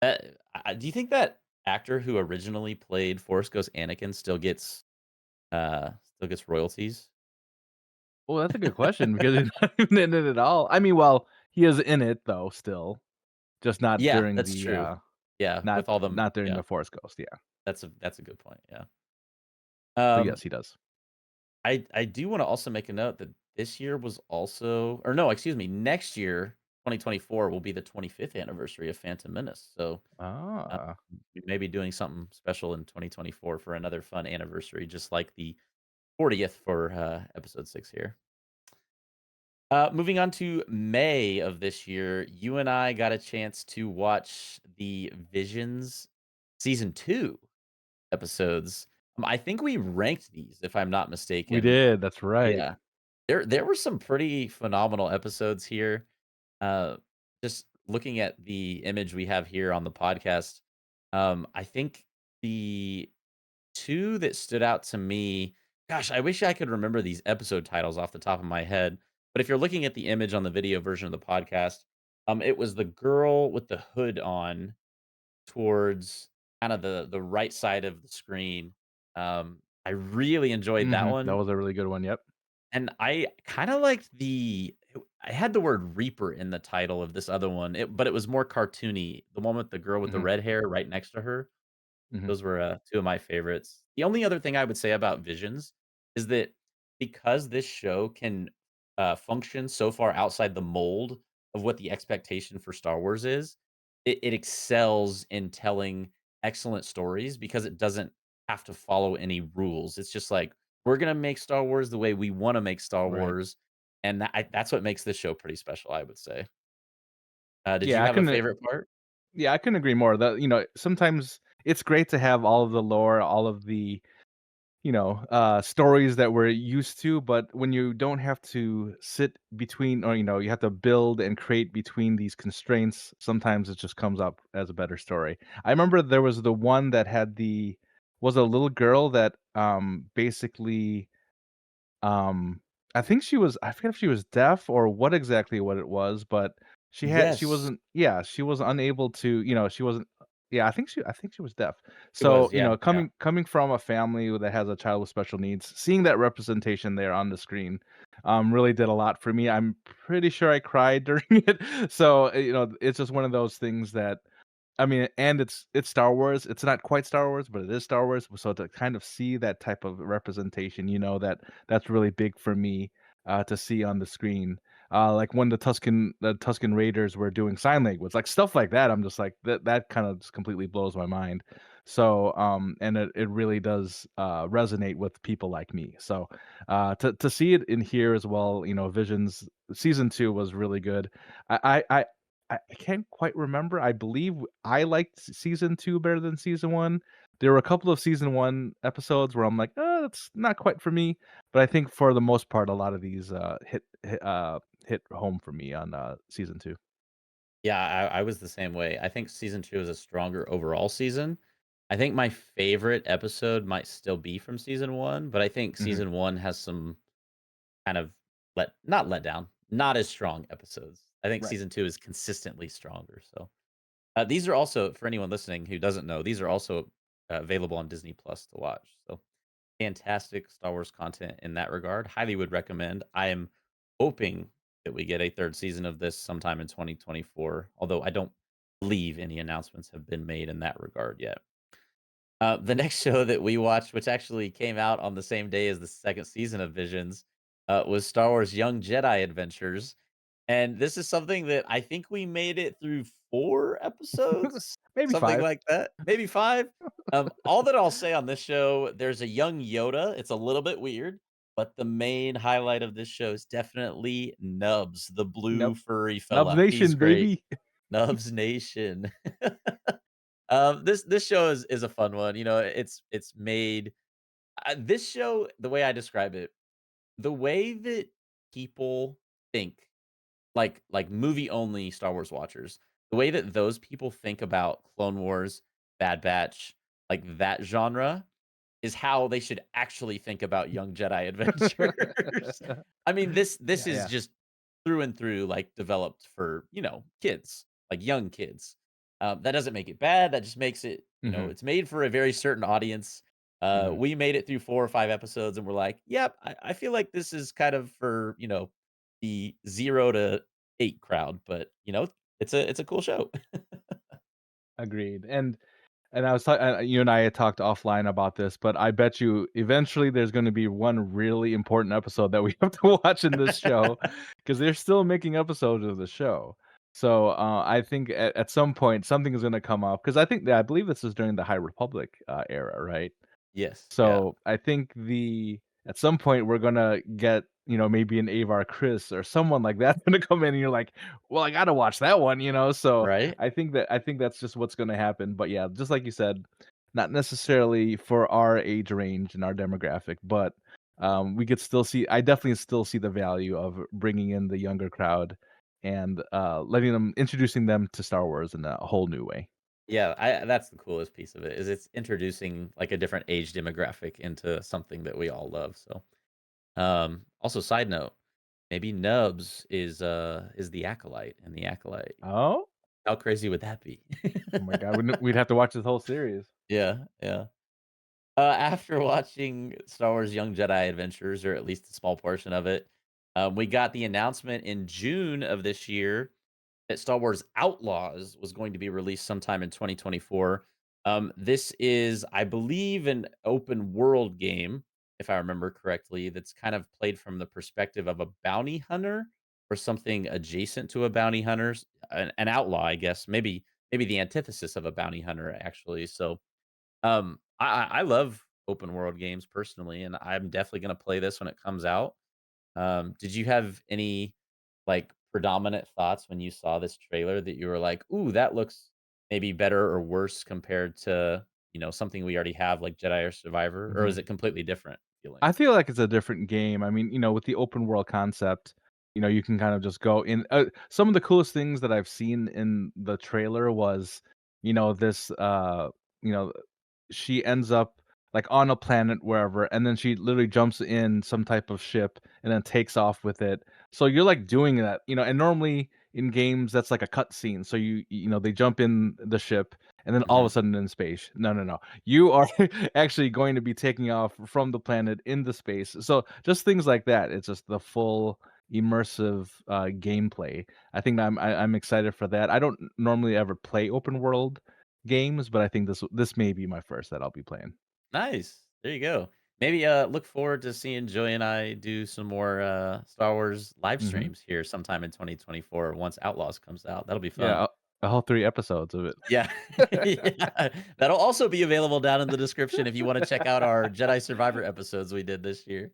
Speaker 1: do you think that actor who originally played Force Ghost Anakin still gets royalties?
Speaker 2: Well, that's a good question because he's not even in it at all. I mean, well, he is in it though still, just not
Speaker 1: Yeah,
Speaker 2: during
Speaker 1: that's
Speaker 2: the,
Speaker 1: true. Yeah,
Speaker 2: not
Speaker 1: with all them,
Speaker 2: not during
Speaker 1: yeah,
Speaker 2: the Force Ghost, yeah.
Speaker 1: that's a good point, yeah.
Speaker 2: But
Speaker 1: Um
Speaker 2: yes, he does.
Speaker 1: I do wanna also make a note that this year was also, or no, excuse me, next year, 2024 will be the 25th anniversary of Phantom Menace, so, uh,
Speaker 2: Ah.
Speaker 1: we may be doing something special in 2024 for another fun anniversary, just like the 40th for, episode 6 here. Moving on to May of this year, you and I got a chance to watch the Visions season 2 episodes. I think we ranked these, if I'm not
Speaker 2: We
Speaker 1: mistaken.
Speaker 2: did, that's right.
Speaker 1: Yeah. There were some pretty phenomenal episodes here. Uh, just looking at the image we have here on the podcast, I think the 2 that stood out to me, gosh, I wish I could remember these episode titles off the top of my head, but if you're looking at the image on the video version of the podcast, it was the girl with the hood on towards kind of the right side of the screen. I really enjoyed that
Speaker 2: Mhm, that
Speaker 1: one.
Speaker 2: was a really good one, yep.
Speaker 1: And I kinda liked I had the word Reaper in the title of this other one, but it was more cartoony. The one with the girl with the
Speaker 2: Mhm,
Speaker 1: red hair right next to her,
Speaker 2: mhm,
Speaker 1: those were, 2 of my favorites. The only other thing I would say about Visions is that because this show can, function so far outside the mold of what the expectation for Star Wars is, it excels in telling excellent stories because it doesn't have to follow any rules. It's just like, "We're gonna make Star Wars the way we wanna make Star
Speaker 2: right.
Speaker 1: Wars," and that's what makes this show pretty special, I would say. Did you
Speaker 2: Yeah, I
Speaker 1: have a
Speaker 2: couldn't
Speaker 1: favorite part?
Speaker 2: yeah, I couldn't agree more. That sometimes it's great to have all of the lore, all of the stories that we're used to, but when you don't have to sit between, or you have to build and create between these constraints, sometimes it just comes up as a better story. I remember there was the one that had the was a little girl that basically um, I think I forget if she was deaf or what it was, but she
Speaker 1: Yes.
Speaker 2: wasn't yeah, she was unable to, she wasn't yeah, I think she was deaf.
Speaker 1: It was,
Speaker 2: So,
Speaker 1: yeah, yeah.
Speaker 2: coming from a family that has a child with special needs, seeing that representation there on the screen, really did a lot for me. I'm pretty sure I cried during it. So, it's just one of those things that I mean, and it's Star Wars. It's not quite Star Wars, but it is Star Wars. So to kind of see that type of representation, that's really big for me to see on the screen. Like when the Tuscan Raiders were doing sign language, like stuff like that. I'm just like that kind of just completely blows my mind. So and it really does resonate with people like me. So to see it in here as well, Visions season 2 was really good. I can't quite remember. I believe I liked season 2 better than season 1. There were a couple of season 1 episodes where I'm like, "Oh, that's not quite for me," but I think for the most part, a lot of these, hit home for me on, season 2.
Speaker 1: Yeah, I was the same way. I think season 2 is a stronger overall season. I think my favorite episode might still be from season 1, but I think
Speaker 2: Mhm,
Speaker 1: season 1 has some kind of not let down, not as strong episodes. I think
Speaker 2: right.
Speaker 1: season 2 is consistently stronger, so, these are also, for anyone listening who doesn't know, these are also available on Disney Plus to watch. So fantastic Star Wars content in that regard. Highly would recommend. I am hoping that we get a third season of this sometime in 2024, although I don't believe any announcements have been made in that regard yet. The next show that we watched, which actually came out on the same day as the second season of Visions, was Star Wars Young Jedi Adventures. And this is something that I think we made it through 4 episodes,
Speaker 2: Maybe
Speaker 1: something
Speaker 2: 5.
Speaker 1: like that, maybe 5. All that I'll say on this show, there's a young Yoda. It's a little bit weird, but the main highlight of this show is definitely Nubs, the blue
Speaker 2: Nub
Speaker 1: furry
Speaker 2: Nub
Speaker 1: fella. He's
Speaker 2: Nation,
Speaker 1: great.
Speaker 2: baby.
Speaker 1: Nubs Nation. This show is a fun one. You know, it's made this show, the way I describe it, the way that people think, like movie only Star Wars watchers, the way that those people think about Clone Wars, Bad Batch, like that genre, is how they should actually think about Young Jedi Adventures. I mean, this
Speaker 2: Yeah,
Speaker 1: is
Speaker 2: yeah.
Speaker 1: just through and through, like, developed for, kids, like, young kids. That doesn't make it bad, that just makes it
Speaker 2: Mhm.
Speaker 1: it's made for a very certain audience.
Speaker 2: Mhm.
Speaker 1: We made it through 4 or 5 episodes, and we're like, "Yep, I feel like this is kind of for, the 0 to 8 crowd," but, it's a cool show.
Speaker 2: Agreed, and I was you and I had talked offline about this, but I bet you eventually there's gonna be one really important episode that we have to watch in this show because 'cause they're still making episodes of the show. So, I think at some point, something is gonna come up because I believe this is during the High Republic, era, right?
Speaker 1: Yes, yeah.
Speaker 2: So, I think the at some point, we're gonna get, maybe an Avar Chris or someone like that gonna come in and you're like, "Well, I gotta watch that one," you know? So,
Speaker 1: Right?
Speaker 2: I think that's just what's gonna happen, but yeah, just like you said, not necessarily for our age range and our demographic, but, we could still see I definitely still see the value of bringing in the younger crowd and, introducing them to Star Wars in a whole new way.
Speaker 1: Yeah, I that's the coolest piece of it, is it's introducing, like, a different age demographic into something that we all love, so, also side note, maybe Nubs is the Acolyte in the Acolyte.
Speaker 2: Oh?
Speaker 1: How crazy would that be?
Speaker 2: Oh my god, we'd have to watch this whole series.
Speaker 1: Yeah, yeah. After watching Star Wars Young Jedi Adventures, or at least a small portion of it, we got the announcement in June of this year that Star Wars Outlaws was going to be released sometime in 2024. This is, I believe, an open world game, if I remember correctly, that's kind of played from the perspective of a bounty hunter or something adjacent to a bounty hunter, an outlaw, I guess, maybe the antithesis of a bounty hunter, actually. So, I love open world games personally, and I'm definitely going to play this when it comes out. Did you have any, like, predominant thoughts when you saw this trailer that you were like, "Ooh, that looks maybe better or worse compared to, something we already have like Jedi or Survivor?" Or is
Speaker 2: Mhm.
Speaker 1: it completely different feeling?
Speaker 2: I feel like it's a different game. I mean, with the open world concept, you can kind of just go in. Some of the coolest things that I've seen in the trailer was, this, you know, she ends up like on a planet wherever, and then she literally jumps in some type of ship and then takes off with it. So you're like doing that, and normally in games that's like a cutscene. So they jump in the ship and then all of
Speaker 1: Mhm.
Speaker 2: a sudden in space. No, no, no. You are actually going to be taking off from the planet into space. So just things like that. It's just the full immersive gameplay. I think I'm excited for that. I don't normally ever play open world games, but I think this may be my first that I'll be playing.
Speaker 1: Nice. There you go. Maybe, look forward to seeing Joy and I do some more, Star Wars live
Speaker 2: Mhm.
Speaker 1: streams here sometime in 2024 once Outlaws comes out. That'll be fun.
Speaker 2: Yeah, a whole 3 episodes of it.
Speaker 1: Yeah. Yeah. That'll also be available down in the description if you wanna check out our Jedi Survivor episodes we did this year.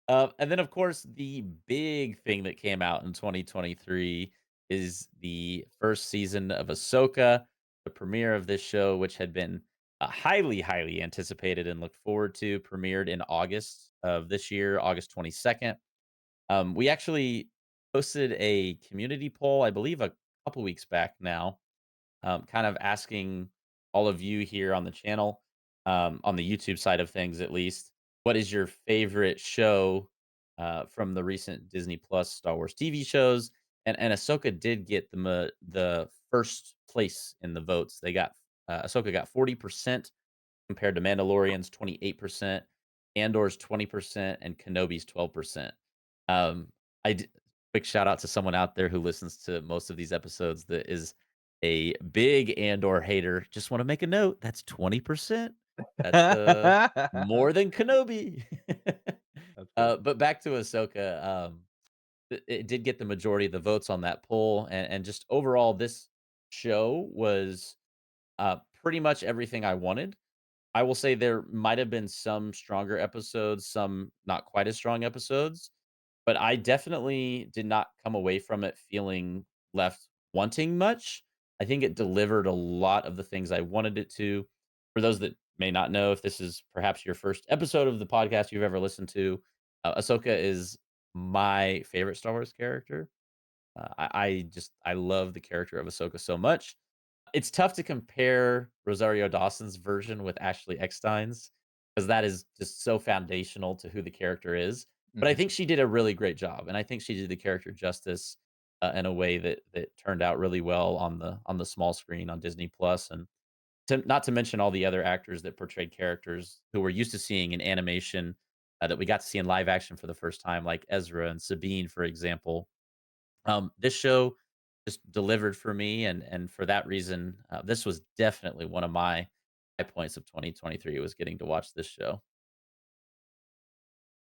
Speaker 1: And then, of course, the big thing that came out in 2023 is the first season of Ahsoka, the premiere of this show, which had been highly, highly anticipated and looked forward to, premiered in August of this year, August 22nd. We actually posted a community poll, I believe, a couple weeks back now, kind of asking all of you here on the channel, on the YouTube side of things at least, what is your favorite show from the recent Disney Plus Star Wars TV shows? And Ahsoka did get the first place in the votes. Ahsoka got 40% compared to Mandalorian's 28%, Andor's 20%, and Kenobi's 12%. Um, I d quick shout out to someone out there who listens to most of these episodes that is a big Andor hater. Just wanna make a note, that's 20%. That's, more than Kenobi.
Speaker 2: That's good.
Speaker 1: But back to Ahsoka, it did get the majority of the votes on that poll, and just overall, this show was, pretty much everything I wanted. I will say there might have been some stronger episodes, some not quite as strong episodes, but I definitely did not come away from it feeling left wanting much. I think it delivered a lot of the things I wanted it to. For those that may not know, if this is perhaps your first episode of the podcast you've ever listened to, Ahsoka is my favorite Star Wars character. I love the character of Ahsoka so much. It's tough to compare Rosario Dawson's version with Ashley Eckstein's because that is just so foundational to who the character is. But I
Speaker 2: Mhm.
Speaker 1: think she did a really great job, and I think she did the character justice in a way that turned out really well on the small screen on Disney Plus, and not to mention all the other actors that portrayed characters who we're used to seeing in animation that we got to see in live action for the first time, like Ezra and Sabine, for example. This show just delivered for me, and for that reason, this was definitely one of my high points of 2023 was getting to watch this show.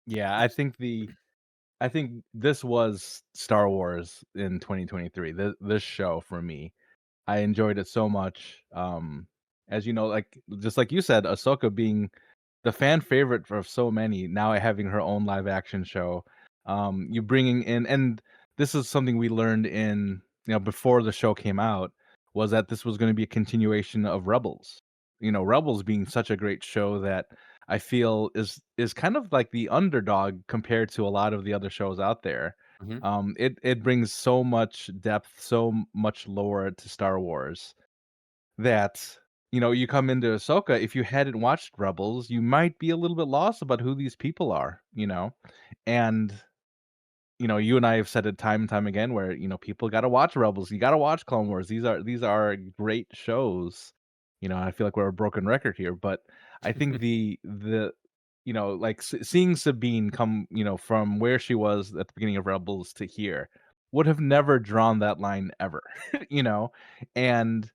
Speaker 2: Yeah, I think this was Star Wars in 2023. This show for me, I enjoyed it so much. As you know, like just like you said, Ahsoka being the fan favorite for so many, now having her own live action show. You bringing in, and this is something we learned in, before the show came out, was that this was going to be a continuation of Rebels. Rebels being such a great show that I feel is kind of like the underdog compared to a lot of the other shows out there.
Speaker 1: Mhm.
Speaker 2: It brings so much depth, so much lore to Star Wars that, you come into Ahsoka, if you hadn't watched Rebels, you might be a little bit lost about who these people are, And, you and I have said it time and time again where, people gotta watch Rebels, you gotta watch Clone Wars. These are great shows. I feel like we're a broken record here, but I think like seeing Sabine come, from where she was at the beginning of Rebels to here would have never drawn that line ever, you know? And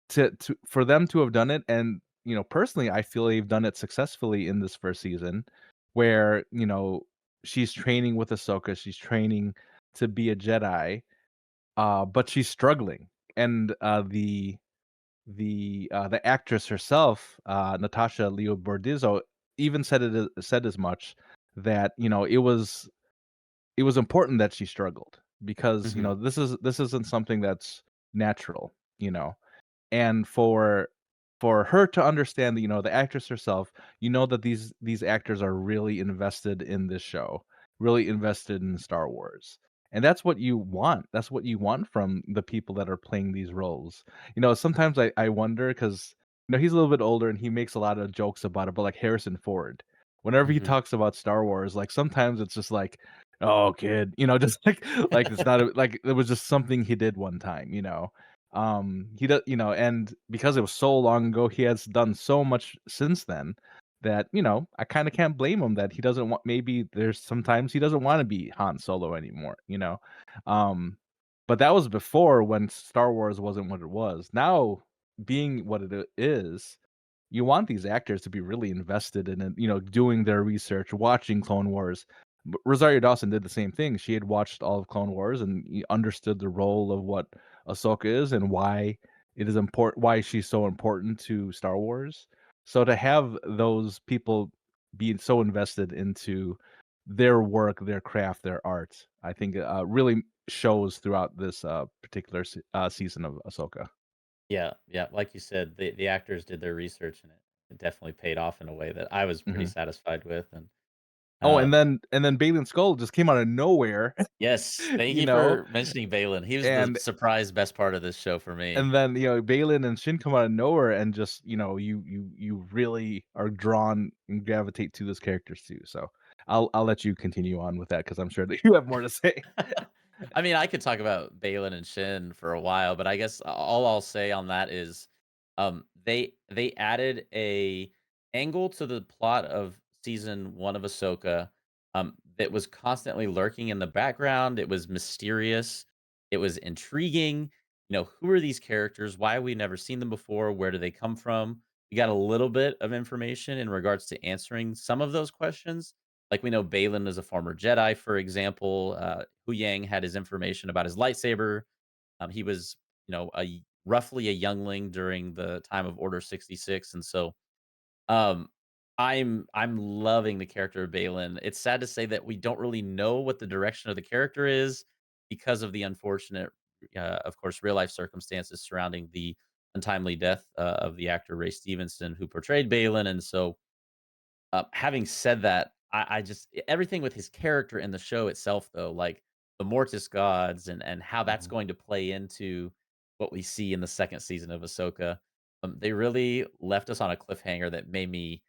Speaker 2: to for them to have done it, and personally I feel they've done it successfully in this first season where she's training with Ahsoka, she's training to be a Jedi, but she's struggling. And the actress herself, Natasha Leo Bordizzo, even said as much, that it was important that she struggled because
Speaker 1: Mhm.
Speaker 2: this isn't something that's natural, you know and for her to understand that, the actress herself, that these actors are really invested in this show, really invested in Star Wars. And that's what you want. That's what you want from the people that are playing these roles. Sometimes I wonder because he's a little bit older and he makes a lot of jokes about it, but like Harrison Ford, whenever he
Speaker 1: Mhm.
Speaker 2: talks about Star Wars, like sometimes it's just like, oh kid, just like it's not like it was just something he did one time. He does, and because it was so long ago, he has done so much since then that, I kind of can't blame him that he doesn't want, maybe there's sometimes he doesn't want to be Han Solo anymore. Um, but that was before when Star Wars wasn't what it was. Now, being what it is, you want these actors to be really invested in it, doing their research, watching Clone Wars. Rosario Dawson did the same thing. She had watched all of Clone Wars and understood the role of what Ahsoka is and why it is important, why she's so important to Star Wars. So to have those people be so invested into their work, their craft, their art, I think really shows throughout this particular season of Ahsoka.
Speaker 1: Yeah, yeah, like you said, the actors did their research, and it definitely paid off in a way that I was pretty
Speaker 2: Mhm.
Speaker 1: satisfied with, and,
Speaker 2: Oh,
Speaker 1: uh
Speaker 2: and then Balin Skull just came out of nowhere,
Speaker 1: yes, thank
Speaker 2: you
Speaker 1: you
Speaker 2: know,
Speaker 1: for mentioning Balin. He was the
Speaker 2: and
Speaker 1: surprise best part of this show for me.
Speaker 2: and then Balin and Shin come out of nowhere, and just you really are drawn and gravitate to those characters too. So I'll let you continue on with that because I'm sure that you have more to say.
Speaker 1: I mean, I could talk about Balin and Shin for a while, but I guess all I'll say on that is, they added a angle to the plot of season 1 of Ahsoka, that was constantly lurking in the background. It was mysterious. It was intriguing. Who are these characters? Why have we never seen them before? Where do they come from? We got a little bit of information in regards to answering some of those questions. Like we know Balin is a former Jedi, for example. Hu Yang had his information about his lightsaber. He was, roughly a youngling during the time of Order 66, and so um, I'm loving the character of Balin. It's sad to say that we don't really know what the direction of the character is because of the unfortunate, of course, real life circumstances surrounding the untimely death of the actor Ray Stevenson who portrayed Balin. And so, having said that, I just everything with his character in the show itself, though, like the Mortis gods and how that's
Speaker 2: Mhm,
Speaker 1: going to play into what we see in the second season of Ahsoka. They really left us on a cliffhanger that made me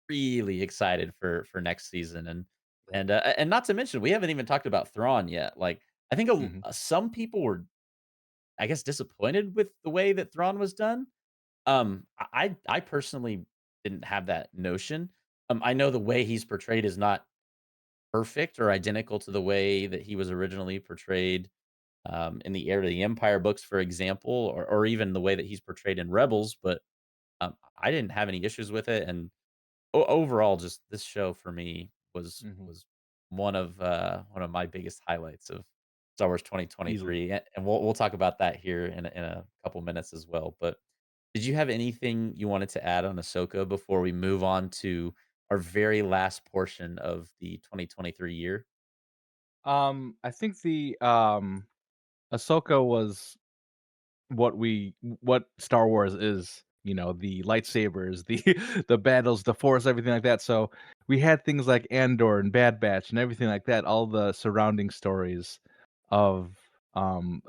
Speaker 1: really excited for next season,
Speaker 2: right.
Speaker 1: and not to mention, we haven't even talked about Thrawn yet. Like, I think
Speaker 2: Mhm,
Speaker 1: some people were, I guess, disappointed with the way that Thrawn was done. I personally didn't have that notion. I know the way he's portrayed is not perfect or identical to the way that he was originally portrayed, in the Heir to the Empire books, for example, or even the way that he's portrayed in Rebels, but, I didn't have any issues with it, and overall, just this show for me
Speaker 2: mhm.
Speaker 1: was one of my biggest highlights of Star Wars
Speaker 2: Easily.
Speaker 1: 2023, and we'll talk about that here in a couple minutes as well. But did you have anything you wanted to add on Ahsoka before we move on to our very last portion of the 2023 year?
Speaker 2: I think the Ahsoka was what Star Wars is, the lightsabers, the the battles, the Force, everything like that. So we had things like Andor and Bad Batch and everything like that, all the surrounding stories of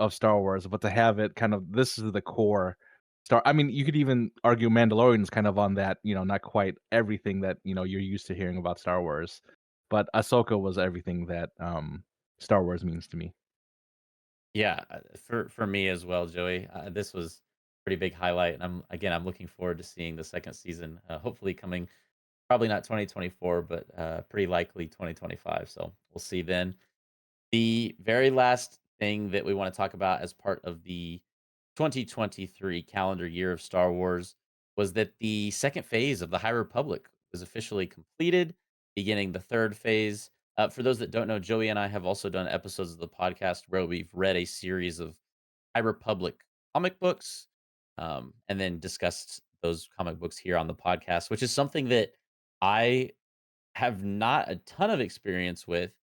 Speaker 2: Star Wars. But to have it kind of this is the core Star. I mean, you could even argue Mandalorian's kind of on that, not quite everything that you're used to hearing about Star Wars, but Ahsoka was everything that Star Wars means to me.
Speaker 1: Yeah, for me as well, Joey. This was a pretty big highlight, and I'm looking forward to seeing the second season. Hopefully coming, probably not 2024, but pretty likely 2025. So we'll see then. The very last thing that we want to talk about as part of the 2023 calendar year of Star Wars was that the second phase of the High Republic was officially completed, beginning the third phase. For those that don't know, Joey and I have also done episodes of the podcast where we've read a series of High Republic comic books, and then discussed those comic books here on the podcast, which is something that I have not a ton of experience with,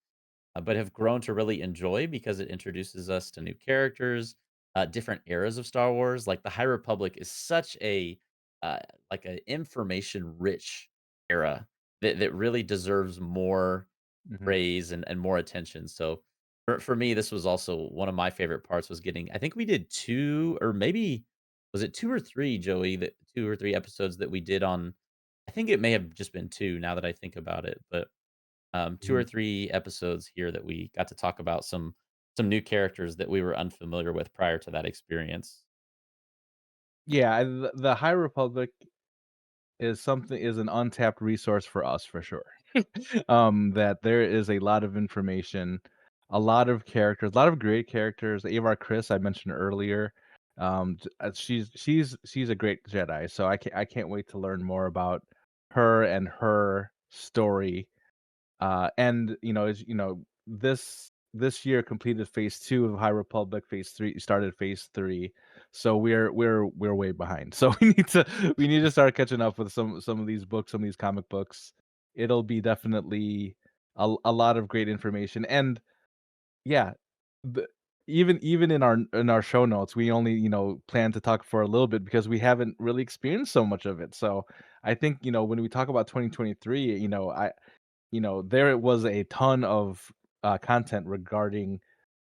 Speaker 1: but have grown to really enjoy because it introduces us to new characters, different eras of Star Wars. Like the High Republic is such a uh, like an information rich era that really deserves more
Speaker 2: Mhm.
Speaker 1: praise and more attention. So for me, this was also one of my favorite parts was getting. I think we did two or maybe was it two or three, Joey? That two or three episodes that we did on. I think it may have just been two now that I think about it, but two or
Speaker 2: Mhm.
Speaker 1: three episodes here that we got to talk about some new characters that we were unfamiliar with prior to that experience.
Speaker 2: Yeah, the High Republic is an untapped resource for us for sure. That there is a lot of information, a lot of characters, a lot of great characters. Avar Chris I mentioned earlier, she's a great Jedi, so I can't wait to learn more about her and her story. And this year completed phase 2 of High Republic, phase 3 started phase 3. So we're way behind. So we need to start catching up with some of these books, some of these comic books. It'll be definitely a lot of great information. And yeah, the even in our show notes, we only, plan to talk for a little bit because we haven't really experienced so much of it. So I think, when we talk about 2023, there was a ton of, content regarding,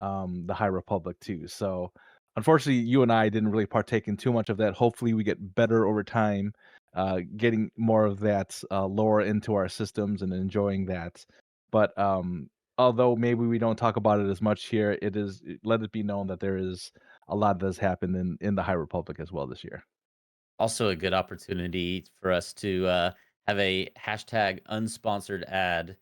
Speaker 2: the High Republic too. So, unfortunately, you and I didn't really partake in too much of that. Hopefully, we get better over time, getting more of that, lore into our systems and enjoying that. But, although maybe we don't talk about it as much here, let it be known that there is a lot that has happened in the High Republic as well this year.
Speaker 1: Also, a good opportunity for us to have a hashtag unsponsored ad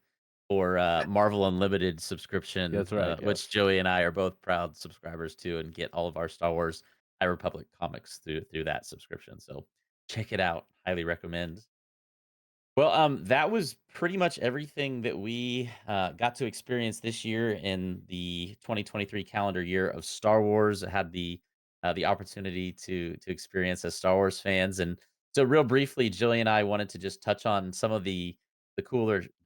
Speaker 1: for Marvel Unlimited subscription,
Speaker 2: That's right.
Speaker 1: which
Speaker 2: Yes.
Speaker 1: Joey and I are both proud subscribers to, and get all of our Star Wars High Republic comics through that subscription. So check it out. Highly recommend. Well, that was pretty much everything that we got to experience this year in the 2023 calendar year of Star Wars. I had the opportunity to experience as Star Wars fans, and so real briefly, Jillian and I wanted to just touch on some of the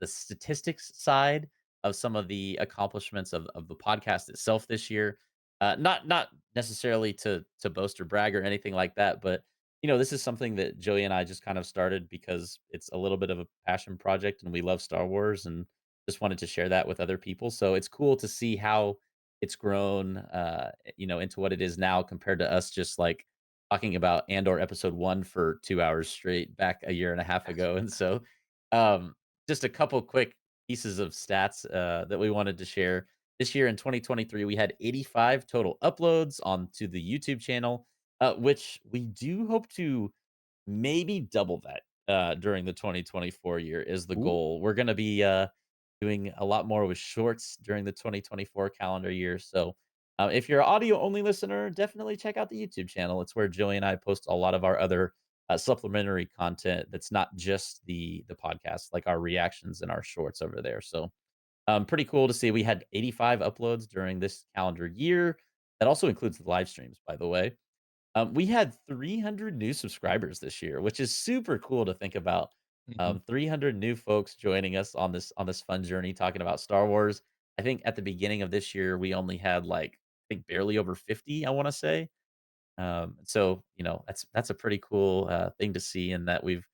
Speaker 1: statistics side of some of the accomplishments of the podcast itself this year. Not necessarily to boast or brag or anything like that, but this is something that Joey and I just kind of started because it's a little bit of a passion project and we love Star Wars and just wanted to share that with other people. So it's cool to see how it's grown, into what it is now compared to us just like talking about Andor episode 1 for 2 hours straight back a year and a half ago. And so, um, just a couple quick pieces of stats that we wanted to share. This year in 2023, we had 85 total uploads onto the YouTube channel, which we do hope to maybe double that during the 2024 year is the
Speaker 2: Ooh.
Speaker 1: goal. We're going to be doing a lot more with shorts during the 2024 calendar year. So if you're an audio only listener, definitely check out the YouTube channel. It's where Joey and I post a lot of our other supplementary content that's not just the podcast, like our reactions and our shorts over there. So pretty cool to see. We had 85 uploads during this calendar year. That also includes the live streams, by the way. We had 300 new subscribers this year, which is super cool to think about.
Speaker 2: Mhm.
Speaker 1: 300 new folks joining us on this fun journey talking about Star Wars. I think at the beginning of this year, we only had like I think barely over 50. I want to say. So that's a pretty cool thing to see, and that we've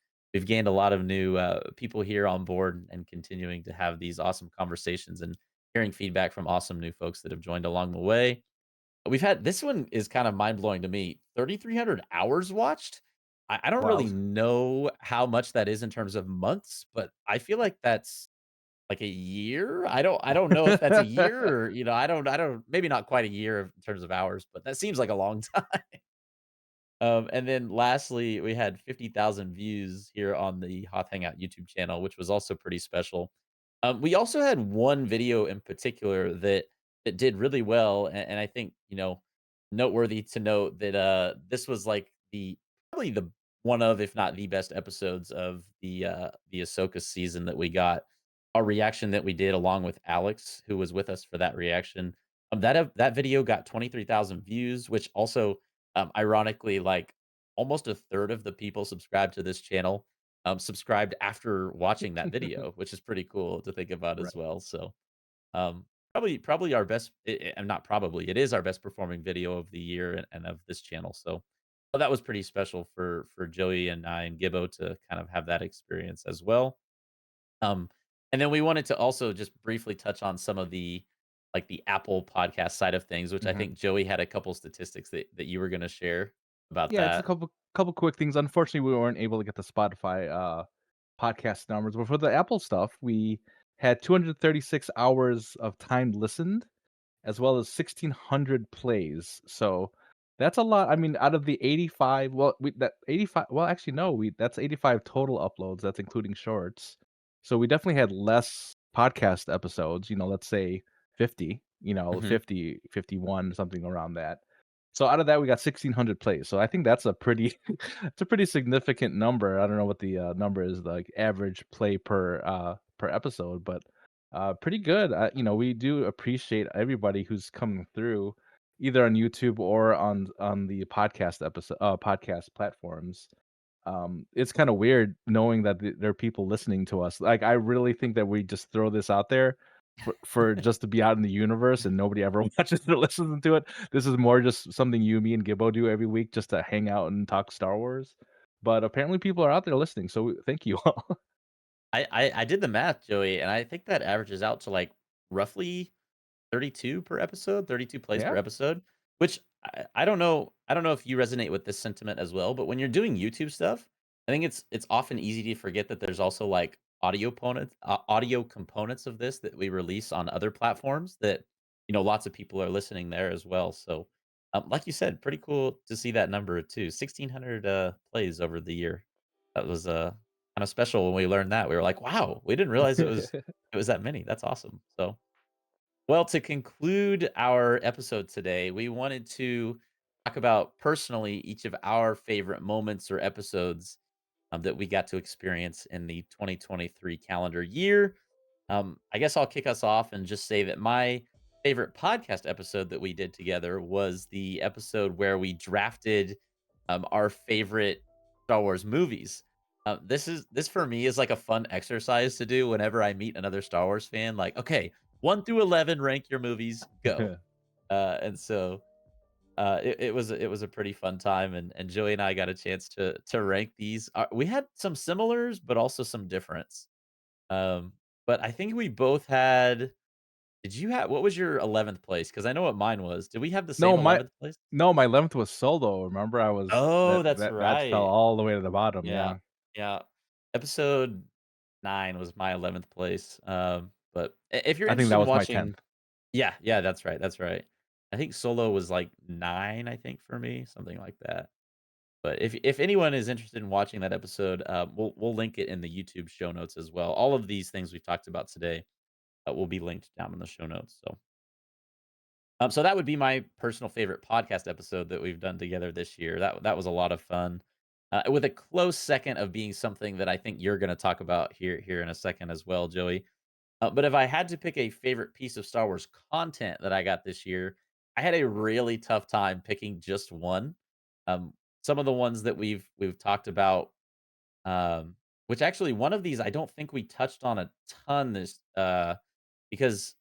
Speaker 1: gained a lot of new people here on board and continuing to have these awesome conversations and hearing feedback from awesome new folks that have joined along the way. We've had this one is kind of mind blowing to me. 3,300 hours watched. I don't
Speaker 2: Wow.
Speaker 1: really know how much that is in terms of months, but I feel like that's like a year. I don't know if that's a year or I don't maybe not quite a year in terms of hours, but that seems like a long time. And then lastly, we had 50,000 views here on the Hoth Hangout YouTube channel, which was also pretty special. We also had one video in particular that did really well, and I think noteworthy to note that this was like the probably the one of, if not the best episodes of the Ahsoka season that we got. Our reaction that we did along with Alex, who was with us for that reaction. That video got 23,000 views, which also ironically, like almost a third of the people subscribed to this channel subscribed after watching that video, which is pretty cool to think about
Speaker 2: Right.
Speaker 1: as well. So um, probably our best, and not probably, it is our best performing video of the year and of this channel. So well, that was pretty special for Joey and I and Gibbo to kind of have that experience as well. Um, and then we wanted to also just briefly touch on some of the Apple podcast side of things, which I
Speaker 2: Mhm.
Speaker 1: think Joey had a couple statistics that you were gonna share about
Speaker 2: Yeah, just a
Speaker 1: that.
Speaker 2: couple quick things. Unfortunately, we weren't able to get the Spotify podcast numbers, but for the Apple stuff, we had 236 hours of time listened, as well as 1,600 plays. So that's a lot. I mean, out of the 85, well, we that 85. Well, actually, no, we that's 85 total uploads. That's including shorts. So we definitely had less podcast episodes. Let's say 50.
Speaker 1: Mhm.
Speaker 2: 50, 51, something around that. So out of that, we got 1,600 plays. So I think that's a pretty, it's a pretty significant number. I don't know what the number is, like average play per episode, but pretty good. We do appreciate everybody who's coming through, either on YouTube or on the podcast platforms. It's kind of weird knowing that there are people listening to us. Like, I really think that we just throw this out there for just to be out in the universe, and nobody ever watches or listens to it. This is more just something you, me, and Gibbo do every week, just to hang out and talk Star Wars. But apparently, people are out there listening, so thank you all.
Speaker 1: I did the math, Joey, and I think that averages out to like roughly 32 per episode, 32 plays per
Speaker 2: Yeah.
Speaker 1: episode, which I don't know if you resonate with this sentiment as well, but when you're doing YouTube stuff, I think it's often easy to forget that there's also like audio components of this that we release on other platforms that lots of people are listening there as well. So like you said, pretty cool to see that number too. 1,600 plays over the year. That was kind of special when we learned that. We were like, "Wow, we didn't realize it was that many." That's awesome. So, well, to conclude our episode today, we wanted to talk about personally each of our favorite moments or episodes that we got to experience in the 2023 calendar year. I guess I'll kick us off and just say that my favorite podcast episode that we did together was the episode where we drafted our favorite Star Wars movies. This for me is like a fun exercise to do whenever I meet another Star Wars fan. Like, okay, 1 through 11, rank your movies, go. And so it was a pretty fun time, and Joey and I got a chance to rank these. We had some similars, but also some difference. Um, but I think we both had. Did you have what was your 11th place? Because I know what mine was. Did we have the
Speaker 2: No,
Speaker 1: same
Speaker 2: my
Speaker 1: 11th place?
Speaker 2: no, my 11th was Solo. Remember, I was
Speaker 1: Oh,
Speaker 2: that
Speaker 1: that's
Speaker 2: that fell
Speaker 1: right.
Speaker 2: all the way to the bottom.
Speaker 1: Yeah,
Speaker 2: Yeah,
Speaker 1: yeah. Episode 9 was my 11th place. But if you're
Speaker 2: I think
Speaker 1: interested
Speaker 2: that
Speaker 1: in
Speaker 2: was my
Speaker 1: watching,
Speaker 2: 10th.
Speaker 1: yeah, yeah, that's right, that's right. I think Solo was like 9, I think for me, something like that. But if anyone is interested in watching that episode, we'll link it in the YouTube show notes as well. All of these things we've talked about today will be linked down in the show notes. So that would be my personal favorite podcast episode that we've done together this year. That was a lot of fun, with a close second of being something that I think you're going to talk about here in a second as well, Joey. But if I had to pick a favorite piece of Star Wars content that I got this year, I had a really tough time picking just one. Um, some of the ones that we've talked about, um, which actually one of these I don't think we touched on a ton this because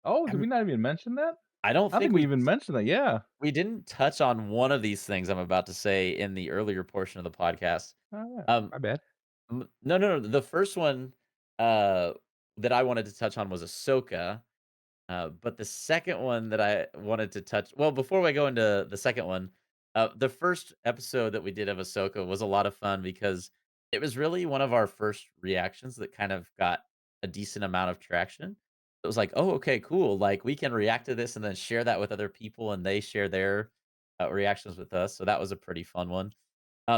Speaker 2: Oh, did we
Speaker 1: I'm
Speaker 2: not even mention that?
Speaker 1: I don't
Speaker 2: I don't
Speaker 1: think
Speaker 2: think we even mentioned that. Yeah.
Speaker 1: we didn't touch on one of these things I'm about to say in the earlier portion of the podcast.
Speaker 2: Oh, yeah.
Speaker 1: Um,
Speaker 2: My bad.
Speaker 1: no, no, no. The first one uh, that I wanted to touch on was Ahsoka. But the second one that I wanted to touch well, before we go into the second one, the first episode that we did of Ahsoka was a lot of fun because it was really one of our first reactions that kind of got a decent amount of traction. It was like, oh, okay, cool. Like we can react to this and then share that with other people, and they share their reactions with us. So that was a pretty fun one.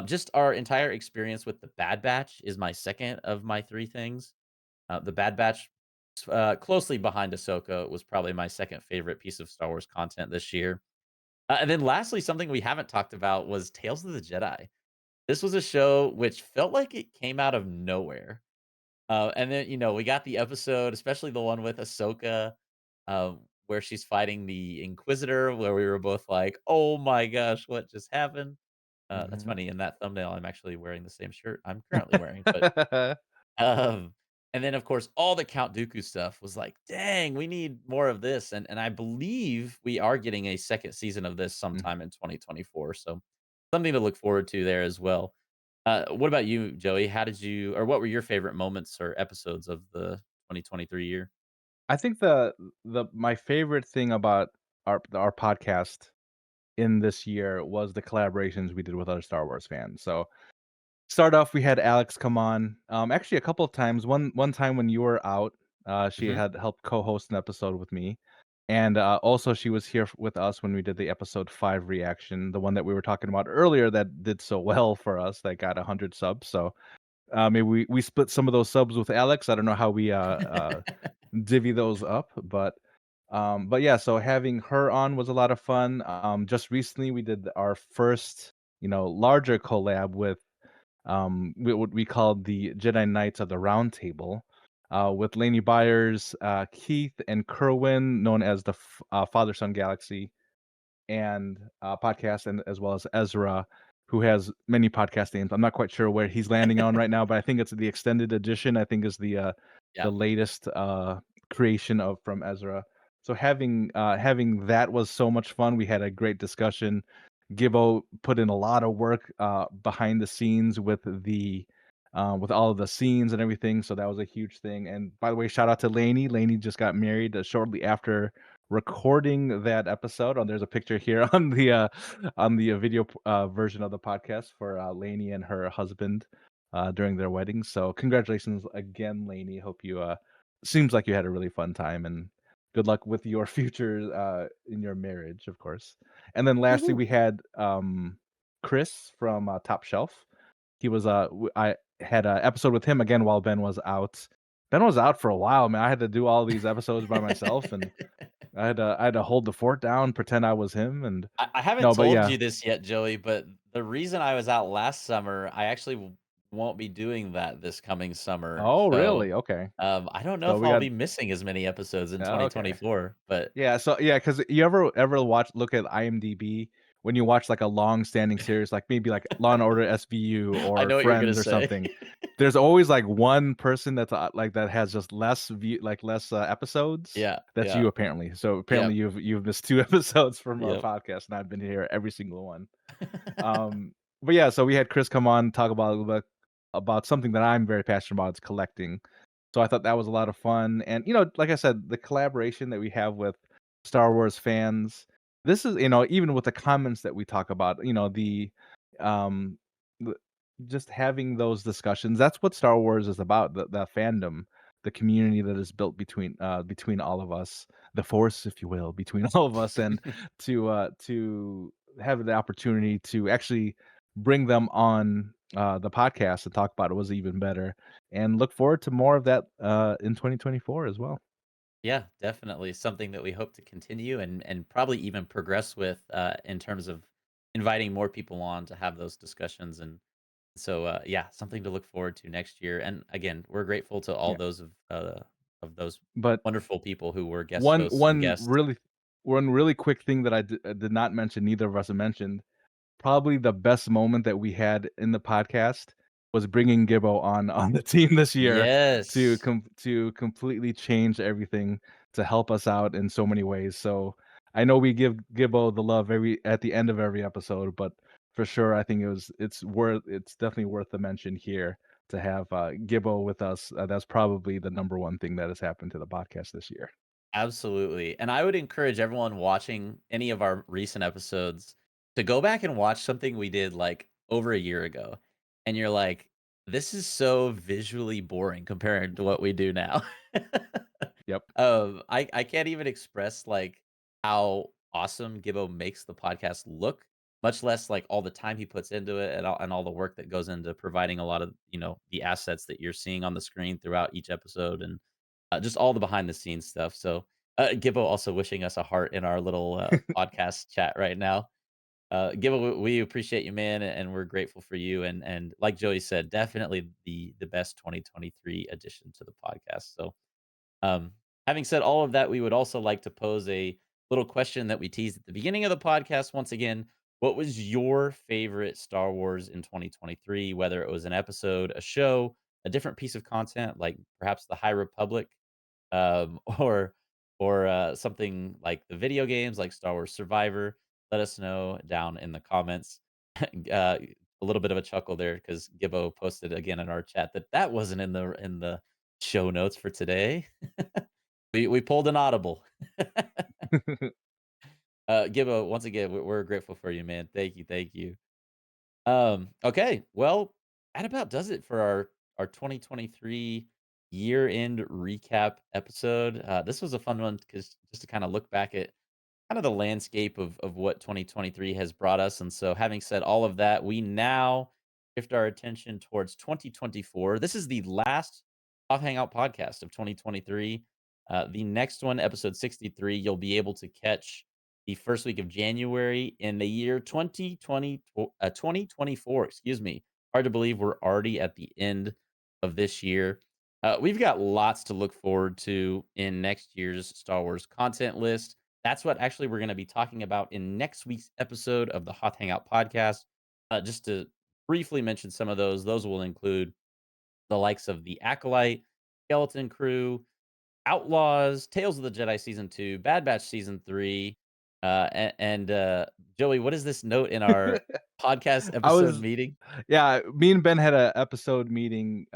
Speaker 1: Just our entire experience with the Bad Batch is my second of my three things. The Bad Batch, closely behind Ahsoka, was probably my second favorite piece of Star Wars content this year. And then lastly, something we haven't talked about was Tales of the Jedi. This was a show which felt like it came out of nowhere. And then, we got the episode, especially the one with Ahsoka, where she's fighting the Inquisitor, where we were both like, oh my gosh, what just happened? That's
Speaker 2: Mhm.
Speaker 1: funny. In that thumbnail, I'm actually wearing the same shirt I'm currently wearing. Um, and then, of course, all the Count Dooku stuff was like, "Dang, we need more of this," and I believe we are getting a second season of this
Speaker 2: Mm.
Speaker 1: sometime in 2024, so something to look forward to there as well. What about you, Joey? How did you or what were your favorite moments or episodes of the 2023 year?
Speaker 2: I think my favorite thing about our podcast in this year was the collaborations we did with other Star Wars fans. So start off, we had Alex come on. Actually, a couple of times. One time when you were out, she
Speaker 1: Mhm.
Speaker 2: had helped co-host an episode with me, and also she was here with us when we did the episode 5 reaction, the one that we were talking about earlier that did so well for us, that got 100 subs. So maybe we split some of those subs with Alex. I don't know how we divvy those up, but yeah. So having her on was a lot of fun. Just recently we did our first, larger collab with what we called the Jedi Knights of the Round Table, with Laney Byers, Keith, and Kerwin, known as the Father Son Galaxy and podcast, and as well as Ezra, who has many podcast names. I'm not quite sure where he's landing on right now, but I think it's the extended edition. I think is
Speaker 1: Yeah.
Speaker 2: the latest creation of from Ezra. So having that was so much fun. We had a great discussion. Gibbo put in a lot of work behind the scenes with all of the scenes and everything. So that was a huge thing. And by the way, shout out to Lainey. Lainey just got married shortly after recording that episode. Oh, there's a picture here on the video version of the podcast for Lainey and her husband during their wedding. So congratulations again, Lainey. Hope you seems like you had a really fun time, and good luck with your future in your marriage, of course. And then lastly,
Speaker 1: Woohoo.
Speaker 2: we had Chris from Top Shelf. He was I had an episode with him again while Ben was out. Ben was out for a while, man. I had to do all these episodes by myself, and I had to hold the fort down, pretend I was him, and
Speaker 1: I haven't
Speaker 2: no, but
Speaker 1: told
Speaker 2: yeah.
Speaker 1: you this yet, Joey, but the reason I was out last summer, I actually won't be doing that this coming summer.
Speaker 2: Oh,
Speaker 1: So,
Speaker 2: really? Okay.
Speaker 1: I don't know
Speaker 2: So
Speaker 1: if
Speaker 2: we
Speaker 1: I'll
Speaker 2: got
Speaker 1: be missing as many episodes in
Speaker 2: okay.
Speaker 1: 2024, but
Speaker 2: Yeah, so yeah, because you ever look at IMDb when you watch, like, a long-standing series, like, maybe, like, Law& and Order SVU
Speaker 1: I
Speaker 2: or
Speaker 1: know what you're gonna
Speaker 2: Friends or
Speaker 1: say.
Speaker 2: something, there's always, like, one person that's, like, that has just less episodes.
Speaker 1: Yeah,
Speaker 2: That's
Speaker 1: yeah.
Speaker 2: you, apparently. So, apparently,
Speaker 1: Yep,
Speaker 2: you've missed 2 episodes from our
Speaker 1: yep.
Speaker 2: podcast, and I've been here every single one. Um, but yeah, so we had Chris come on, talk about a little bit about something that I'm very passionate about, it's collecting. So I thought that was a lot of fun, and, like I said, the collaboration that we have with Star Wars fans, this is, even with the comments that we talk about, um, the just having those discussions, that's what Star Wars is about, the fandom, the community that is built between all of us, the Force, if you will, between all of us, and to have the opportunity to actually bring them on, the podcast and talk about it was even better, and look forward to more of that, in 2024 as well.
Speaker 1: Yeah, definitely something that we hope to continue and probably even progress with, in terms of inviting more people on to have those discussions, and so, yeah, something to look forward to next year, and again, we're grateful to all
Speaker 2: Yeah,
Speaker 1: those of those
Speaker 2: but
Speaker 1: wonderful people who were guest
Speaker 2: one
Speaker 1: hosts and
Speaker 2: one
Speaker 1: guests.
Speaker 2: really one really quick thing that I did not mention, neither of us have mentioned, probably the best moment that we had in the podcast was bringing Gibbo on the team this year
Speaker 1: Yes.
Speaker 2: to completely change everything, to help us out in so many ways. So, I know we give Gibbo the love every at the end of every episode, but for sure, I think it's definitely worth the mention here to have, Gibbo with us. That's probably the number one thing that has happened to the podcast this year.
Speaker 1: Absolutely, and I would encourage everyone watching any of our recent episodes to go back and watch something we did, like, over a year ago, and you're like, "This is so visually boring compared to what we do now."
Speaker 2: Yep.
Speaker 1: I can't even express, like, how awesome Gibbo makes the podcast look, much less, like, all the time he puts into it and all the work that goes into providing a lot of, the assets that you're seeing on the screen throughout each episode and, just all the behind the scenes stuff, so, Gibbo also wishing us a heart in our little, podcast chat right now. Gibbo, we appreciate you, man, and we're grateful for you, and like Joey said, definitely the best 2023 addition to the podcast, so um, having said all of that, we would also like to pose a little question that we teased at the beginning of the podcast. Once again, what was your favorite Star Wars in 2023? Whether it was an episode, a show, a different piece of content, like perhaps the High Republic, or something like the video games, like Star Wars Survivor. Let us know down in the comments. A little bit of a chuckle there because Gibbo posted again in our chat that that wasn't in the show notes for today. We pulled an audible. Gibbo, once again, we're grateful for you, man. Thank you, thank you. Okay, well, that about does it for our 2023 year-end recap episode. This was a fun one because just to kind of look back at kind of the landscape of what 2023 has brought us. And so, having said all of that, we now shift our attention towards 2024. This is the last Off Hangout podcast of 2023. The next one, episode 63, you'll be able to catch the first week of January in the year 2024. Excuse me. Hard to believe we're already at the end of this year. We've got lots to look forward to in next year's Star Wars content list. That's what actually we're going to be talking about in next week's episode of the Hot Hangout podcast. Just to briefly mention some of those will include the likes of the Acolyte, Skeleton Crew, Outlaws, Tales of the Jedi Season 2, Bad Batch Season 3. And Joey, what is this note in our podcast
Speaker 2: I
Speaker 1: episode
Speaker 2: was
Speaker 1: meeting?
Speaker 2: Yeah, me and Ben had a episode meeting,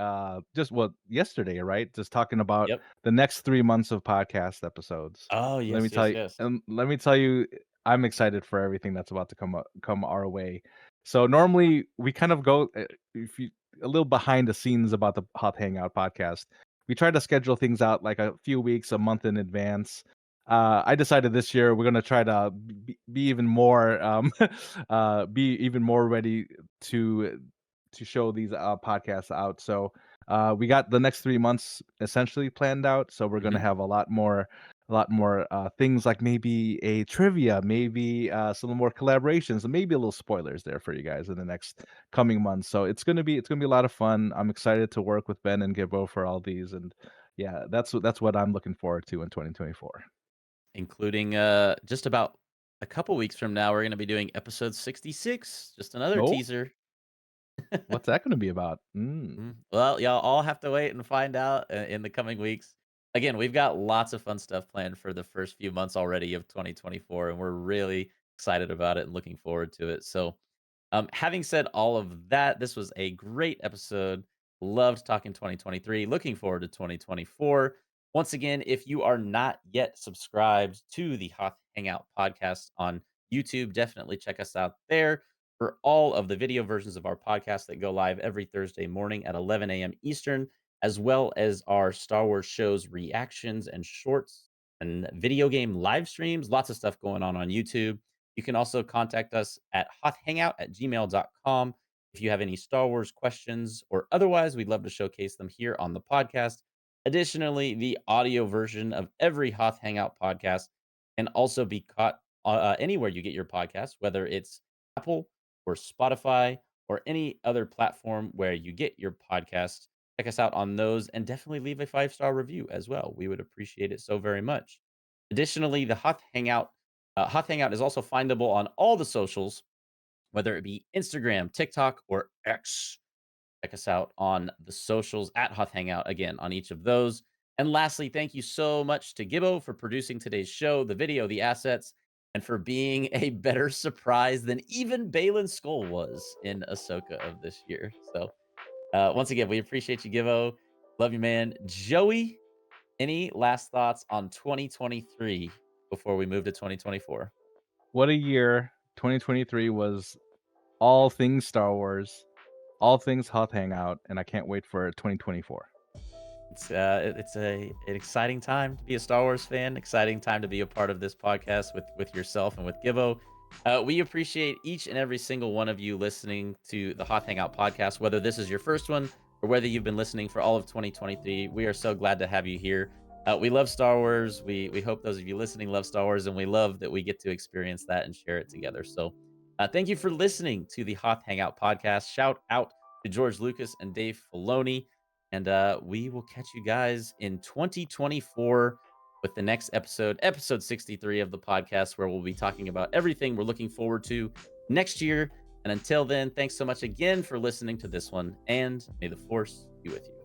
Speaker 2: just yesterday, right? Just talking about
Speaker 1: Yep.
Speaker 2: the next 3 months of podcast episodes.
Speaker 1: Oh,
Speaker 2: Let me
Speaker 1: yes,
Speaker 2: tell
Speaker 1: yes,
Speaker 2: you
Speaker 1: yes.
Speaker 2: and let me tell you, I'm excited for everything that's about to come our way. So normally we kind of go, if you a little behind the scenes about the Hot Hangout podcast. We try to schedule things out like a few weeks, a month in advance. I decided this year we're gonna try to be even more, be even more ready to to show these podcasts out. So we got the next 3 months essentially planned out. So we're gonna
Speaker 1: Mhm.
Speaker 2: have a lot more things like maybe a trivia, maybe some more collaborations, and maybe a little spoilers there for you guys in the next coming months. So it's gonna be a lot of fun. I'm excited to work with Ben and Gibbo for all these, and yeah, that's what I'm looking forward to in 2024.
Speaker 1: Including, just about a couple weeks from now, we're gonna be doing episode 66, just another
Speaker 2: Oh,
Speaker 1: teaser.
Speaker 2: what's that gonna be about?
Speaker 1: Well, y'all all have to wait and find out in the coming weeks. Again, we've got lots of fun stuff planned for the first few months already of 2024, and we're really excited about it and looking forward to it. So, having said all of that, this was a great episode. Loved talking 2023. Looking forward to 2024. Once again, if you are not yet subscribed to the Hoth Hangout podcast on YouTube, definitely check us out there for all of the video versions of our podcast that go live every Thursday morning at 11 a.m. Eastern, as well as our Star Wars shows reactions and shorts and video game live streams. Lots of stuff going on YouTube. You can also contact us at hothangout@gmail.com if you have any Star Wars questions or otherwise. We'd love to showcase them here on the podcast. Additionally, the audio version of every Hoth Hangout podcast can also be caught anywhere you get your podcast, whether it's Apple or Spotify or any other platform where you get your podcast. Check us out on those and definitely leave a 5-star review as well. We would appreciate it so very much. Additionally, the Hoth Hangout is also findable on all the socials, whether it be Instagram, TikTok, or X. Check us out on the socials at Hoth Hangout again on each of those. And lastly, thank you so much to Gibbo for producing today's show, the video, the assets, and for being a better surprise than even Balin Skull was in Ahsoka of this year. So, once again, we appreciate you, Gibbo. Love you, man. Joey, any last thoughts on 2023 before we move to 2024?
Speaker 2: What a year 2023 was, all things Star Wars, all things Hoth Hangout, and I can't wait for 2024.
Speaker 1: It's an exciting time to be a Star Wars fan. Exciting time to be a part of this podcast with yourself and with Gibbo. We appreciate each and every single one of you listening to the Hoth Hangout podcast, whether this is your first one or whether you've been listening for all of 2023. We are so glad to have you here. We love Star Wars. We hope those of you listening love Star Wars, and we love that we get to experience that and share it together. So, thank you for listening to the Hoth Hangout podcast. Shout out to George Lucas and Dave Filoni. And we will catch you guys in 2024 with the next episode, episode 63 of the podcast, where we'll be talking about everything we're looking forward to next year. And until then, thanks so much again for listening to this one, and may the Force be with you.